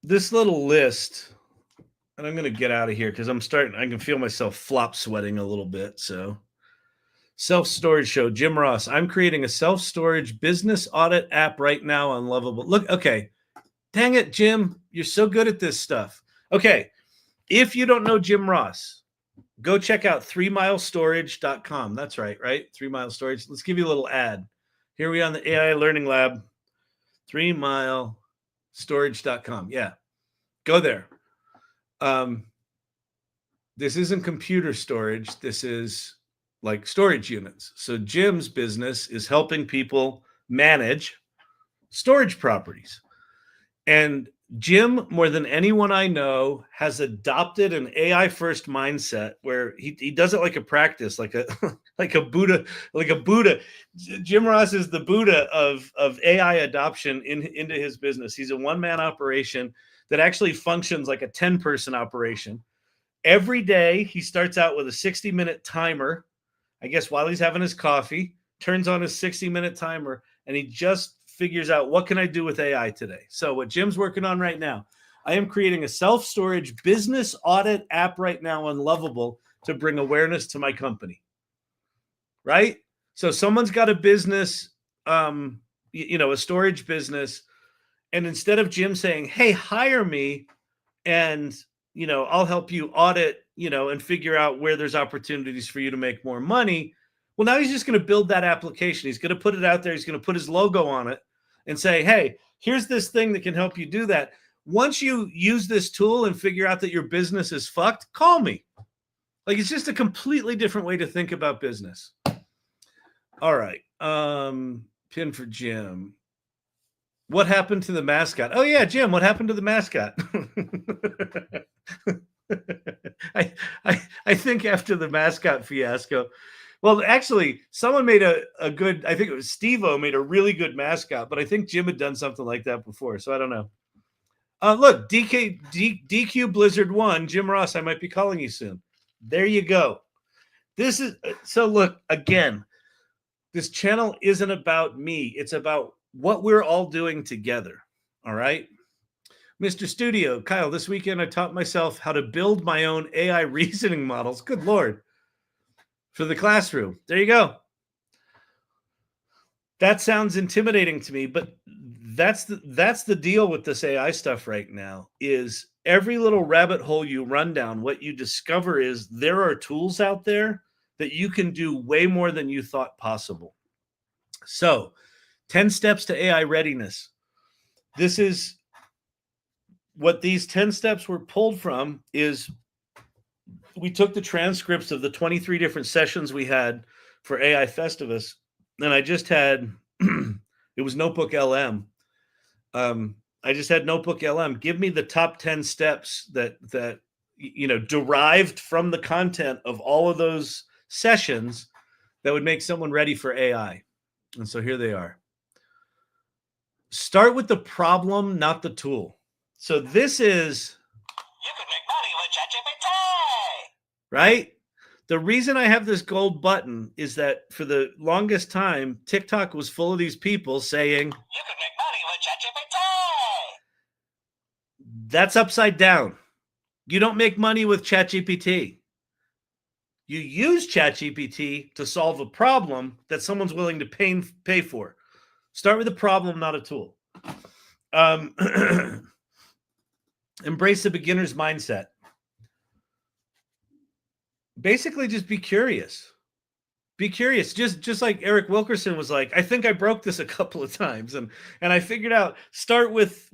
this little list, and I'm going to get out of here because I can feel myself flop sweating a little bit. So self-storage show, Jim Ross. I'm creating a self-storage business audit app right now on Lovable. Look, okay. Dang it, Jim. You're so good at this stuff. Okay. If you don't know Jim Ross, go check out 3milestorage.com. That's right? 3 Mile Storage. Let's give you a little ad. Here we are on the AI Learning Lab, 3milestorage.com. Yeah, go there. This isn't computer storage. This is like storage units. So Jim's business is helping people manage storage properties. And Jim, more than anyone I know, has adopted an AI first mindset where he does it like a practice, like a like a Buddha. Jim Ross is the Buddha of AI adoption into his business. He's a one-man operation that actually functions like a 10-person operation. Every day he starts out with a 60-minute timer, I guess while he's having his coffee, turns on his 60-minute timer, and he just figures out, what can I do with AI today? So what Jim's working on right now, I am creating a self-storage business audit app right now on Lovable to bring awareness to my company, right? So someone's got a business, a storage business, and instead of Jim saying, hey, hire me and, I'll help you audit, and figure out where there's opportunities for you to make more money. Well, now he's just going to build that application. He's going to put it out there. He's going to put his logo on it and say, hey, here's this thing that can help you do that. Once you use this tool and figure out that your business is fucked, call me. Like, it's just a completely different way to think about business. All right. Pin for Jim. What happened to the mascot? Oh, yeah, Jim, what happened to the mascot? I think after the mascot fiasco, well, actually, someone made a good, I think it was Steve-O made a really good mascot, but I think Jim had done something like that before, so I don't know. Look, DQ Blizzard 1, Jim Ross, I might be calling you soon. There you go. This is, so look, again, this channel isn't about me. It's about what we're all doing together, all right? Mr. Studio, Kyle, this weekend I taught myself how to build my own AI reasoning models. Good Lord. For the classroom. There you go. That sounds intimidating to me, but that's the deal with this AI stuff right now, is every little rabbit hole you run down, what you discover is there are tools out there that you can do way more than you thought possible. So 10 steps to AI readiness. This is what these 10 steps were pulled from. Is we took the transcripts of the 23 different sessions we had for AI Festivus, and I just had, it was Notebook LM. I just had Notebook LM. Give me the top 10 steps that derived from the content of all of those sessions that would make someone ready for AI. And so here they are. Start with the problem, not the tool. So this is, you could make money with ChatGPT, right? The reason I have this gold button is that for the longest time, TikTok was full of these people saying, you could make money with ChatGPT. That's upside down. You don't make money with ChatGPT. You use ChatGPT to solve a problem that someone's willing to pay for. Start with a problem, not a tool. Embrace the beginner's mindset. Basically, just be curious. Be curious. Just like Eric Wilkerson was like, I think I broke this a couple of times, and I figured out, start with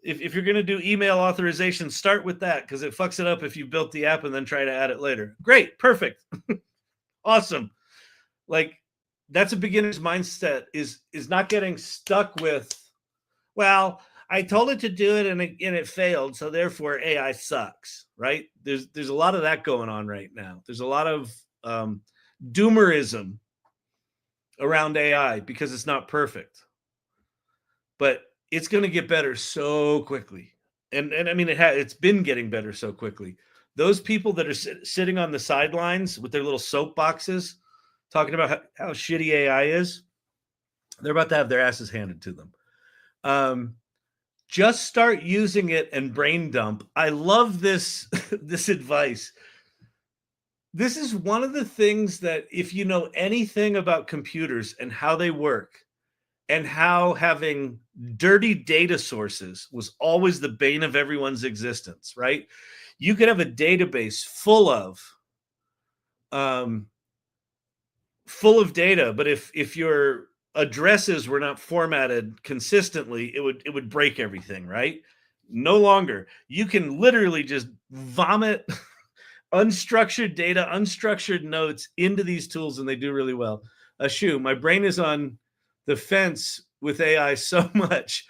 if you're going to do email authorization, start with that, because it fucks it up if you built the app and then try to add it later. Great, perfect, awesome. Like, that's a beginner's mindset, is not getting stuck with, well, I told it to do it and it failed, so therefore AI sucks, right? There's a lot of that going on right now. There's a lot of doomerism around AI because it's not perfect, but it's going to get better so quickly. And I mean, it's been getting better so quickly. Those people that are sitting on the sidelines with their little soapboxes talking about how shitty AI is, they're about to have their asses handed to them. Just start using it and brain dump. I love this this advice. This is one of the things that, if you know anything about computers and how they work, and how having dirty data sources was always the bane of everyone's existence, right? You could have a database full of data, but if your addresses were not formatted consistently, it would break everything, right? No longer. You can literally just vomit unstructured data, unstructured notes into these tools, and they do really well. Ashu, my brain is on the fence with AI so much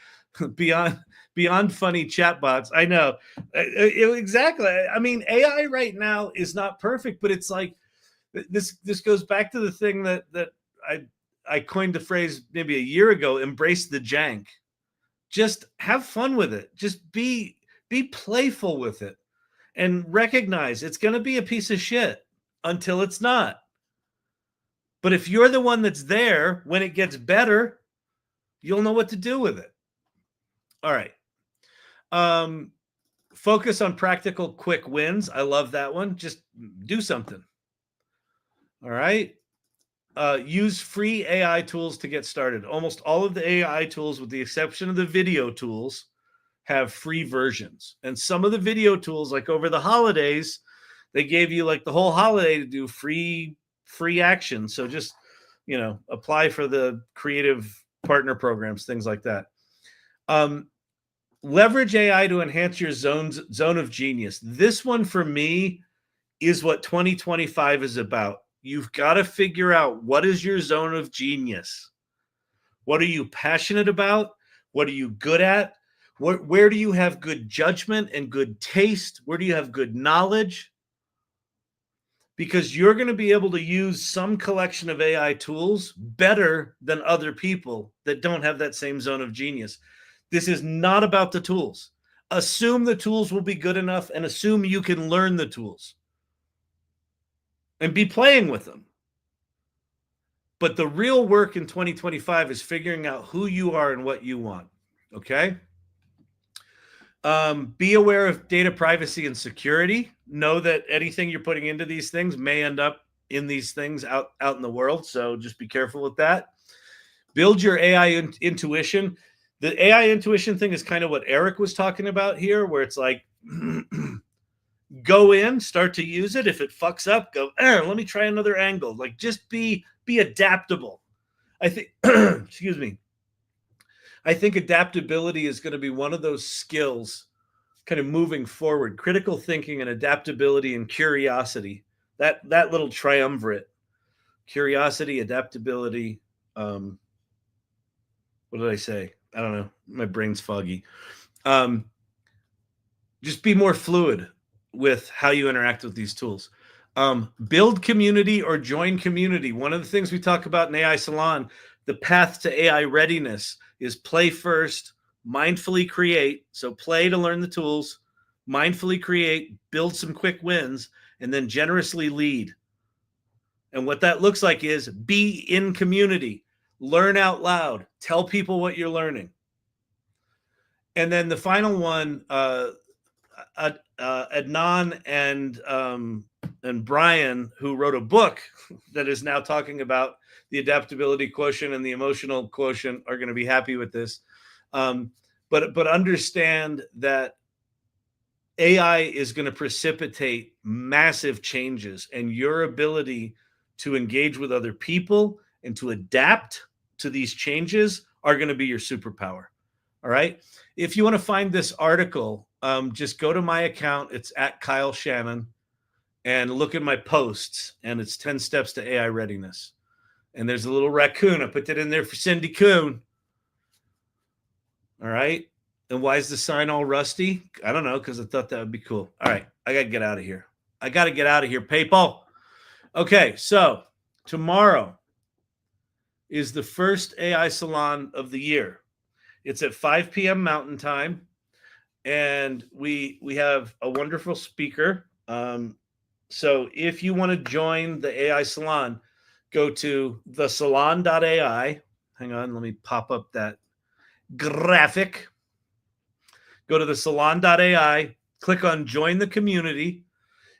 beyond funny chatbots. I know. Exactly. I mean, AI right now is not perfect, but it's like, this goes back to the thing that I coined the phrase maybe a year ago, embrace the jank. Just have fun with it. Just be playful with it, and recognize it's going to be a piece of shit until it's not. But if you're the one that's there when it gets better, you'll know what to do with it. All right. Focus on practical, quick wins. I love that one. Just do something. All right. Use free AI tools to get started. Almost all of the AI tools, with the exception of the video tools, have free versions. And some of the video tools, like over the holidays, they gave you like the whole holiday to do free action. So just, apply for the creative partner programs, things like that. Leverage AI to enhance your zone of genius. This one for me is what 2025 is about. You've got to figure out, what is your zone of genius? What are you passionate about? What are you good at? Where do you have good judgment and good taste? Where do you have good knowledge? Because you're going to be able to use some collection of AI tools better than other people that don't have that same zone of genius. This is not about the tools. Assume the tools will be good enough and assume you can learn the tools and be playing with them. But the real work in 2025 is figuring out who you are and what you want. Okay? Be aware of data privacy and security. Know that anything you're putting into these things may end up in these things out in the world. So just be careful with that. Build your AI intuition. The AI intuition thing is kind of what Eric was talking about here, where it's like, go in, start to use it. If it fucks up, go, let me try another angle. Like, just be adaptable. I think, excuse me. I think adaptability is going to be one of those skills kind of moving forward. Critical thinking and adaptability and curiosity. That little triumvirate. Curiosity, adaptability. What did I say? I don't know. My brain's foggy. Just be more fluid with how you interact with these tools. Build community or join community. One of the things we talk about in AI Salon, the path to AI readiness is play first, mindfully create. So play to learn the tools, mindfully create, build some quick wins, and then generously lead. And what that looks like is be in community, learn out loud, tell people what you're learning. And then the final one, Adnan and Brian, who wrote a book that is now talking about the adaptability quotient and the emotional quotient, are going to be happy with this. But understand that AI is going to precipitate massive changes, and your ability to engage with other people and to adapt to these changes are going to be your superpower. All right. If you want to find this article, just go to my account. It's at Kyle Shannon, and look at my posts, and it's 10 steps to AI readiness. And there's a little raccoon. I put that in there for Cindy Coon. All right. And why is the sign all rusty? I don't know, because I thought that would be cool. All right. I got to get out of here. PayPal. Okay. So tomorrow is the first AI Salon of the year. It's at 5 p.m. Mountain Time. And we have a wonderful speaker. So if you want to join the AI Salon, go to thesalon.ai. Hang on, let me pop up that graphic. Go to thesalon.ai, click on join the community,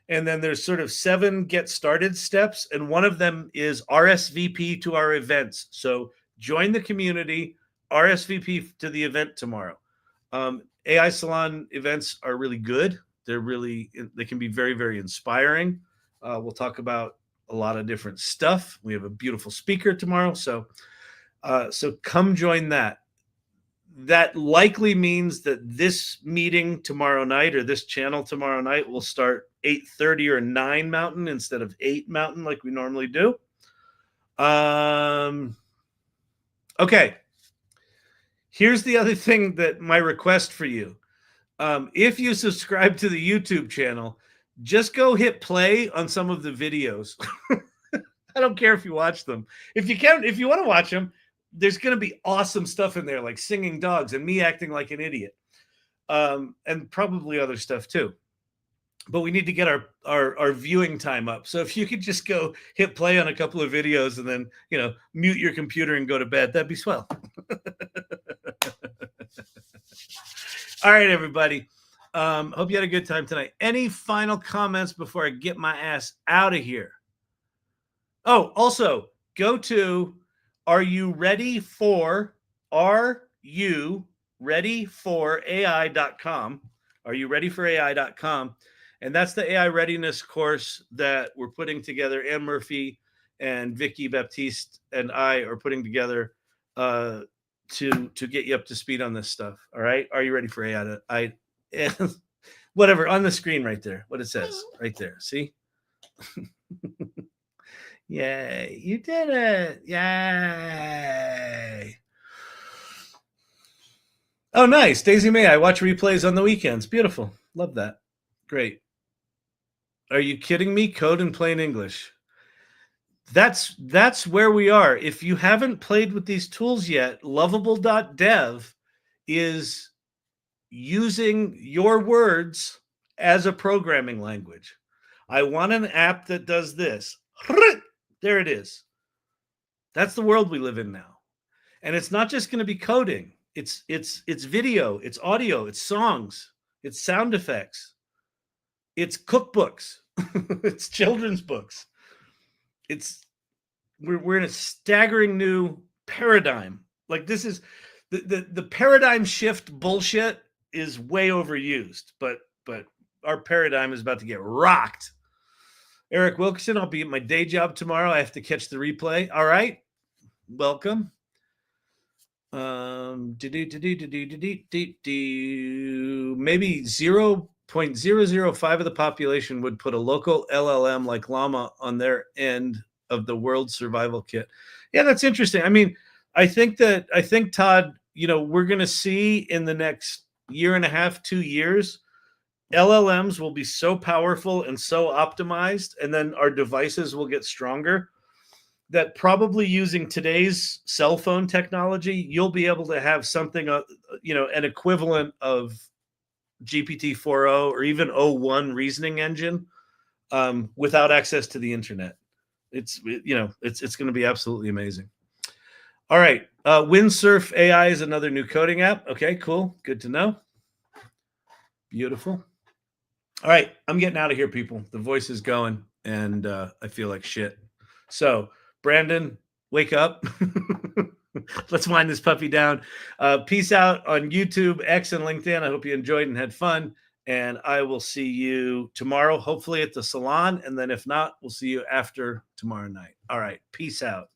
and then there's sort of 7 get started steps, and one of them is RSVP to our events. So join the community, RSVP to the event tomorrow. AI Salon events are really good. They can be very, very inspiring. We'll talk about a lot of different stuff. We have a beautiful speaker tomorrow. So come join that. That likely means that this meeting tomorrow night, or this channel tomorrow night, will start 8:30 or 9 Mountain instead of 8 Mountain like we normally do. Okay. Here's the other thing, that my request for you. If you subscribe to the YouTube channel, just go hit play on some of the videos. I don't care if you watch them. If you want to watch them, there's going to be awesome stuff in there, like singing dogs and me acting like an idiot, and probably other stuff too. But we need to get our viewing time up. So if you could just go hit play on a couple of videos and then, mute your computer and go to bed, that'd be swell. All right, everybody. Hope you had a good time tonight. Any final comments before I get my ass out of here? Oh, also go to areyourreadyforai.com. areyourreadyforai.com. And that's the AI Readiness course that we're putting together. Anne Murphy and Vicky Baptiste and I are putting together to get you up to speed on this stuff. All right. Are you ready for AI? Whatever, on the screen right there, what it says right there. See? Yay. You did it. Yay. Oh, nice. Daisy May, I watch replays on the weekends. Beautiful. Love that. Great. Are you kidding me? Code in plain English. That's where we are. If you haven't played with these tools yet, lovable.dev is using your words as a programming language. I want an app that does this. There it is. That's the world we live in now. And it's not just going to be coding. It's video, it's audio, it's songs, it's sound effects, it's cookbooks, it's children's books. We're in a staggering new paradigm. Like, this is the paradigm shift bullshit is way overused, but our paradigm is about to get rocked. Eric Wilkerson, I'll be at my day job tomorrow. I have to catch the replay. All right. Welcome. Maybe 0.005 of the population would put a local LLM like Llama on their end of the world survival kit. Yeah, that's interesting. I mean, I think Todd, we're going to see in the next year and a half, 2 years, LLMs will be so powerful and so optimized, and then our devices will get stronger, that probably using today's cell phone technology, you'll be able to have something, an equivalent of GPT-4o or even O1 reasoning engine without access to the internet. It's going to be absolutely amazing. All right. Windsurf AI is another new coding app. Okay, cool. Good to know. Beautiful. All right. I'm getting out of here, people. The voice is going, and I feel like shit. So, Brandon, wake up. Let's wind this puppy down. Peace out on YouTube, X, and LinkedIn. I hope you enjoyed and had fun. And I will see you tomorrow, hopefully at the salon. And then if not, we'll see you after tomorrow night. All right. Peace out.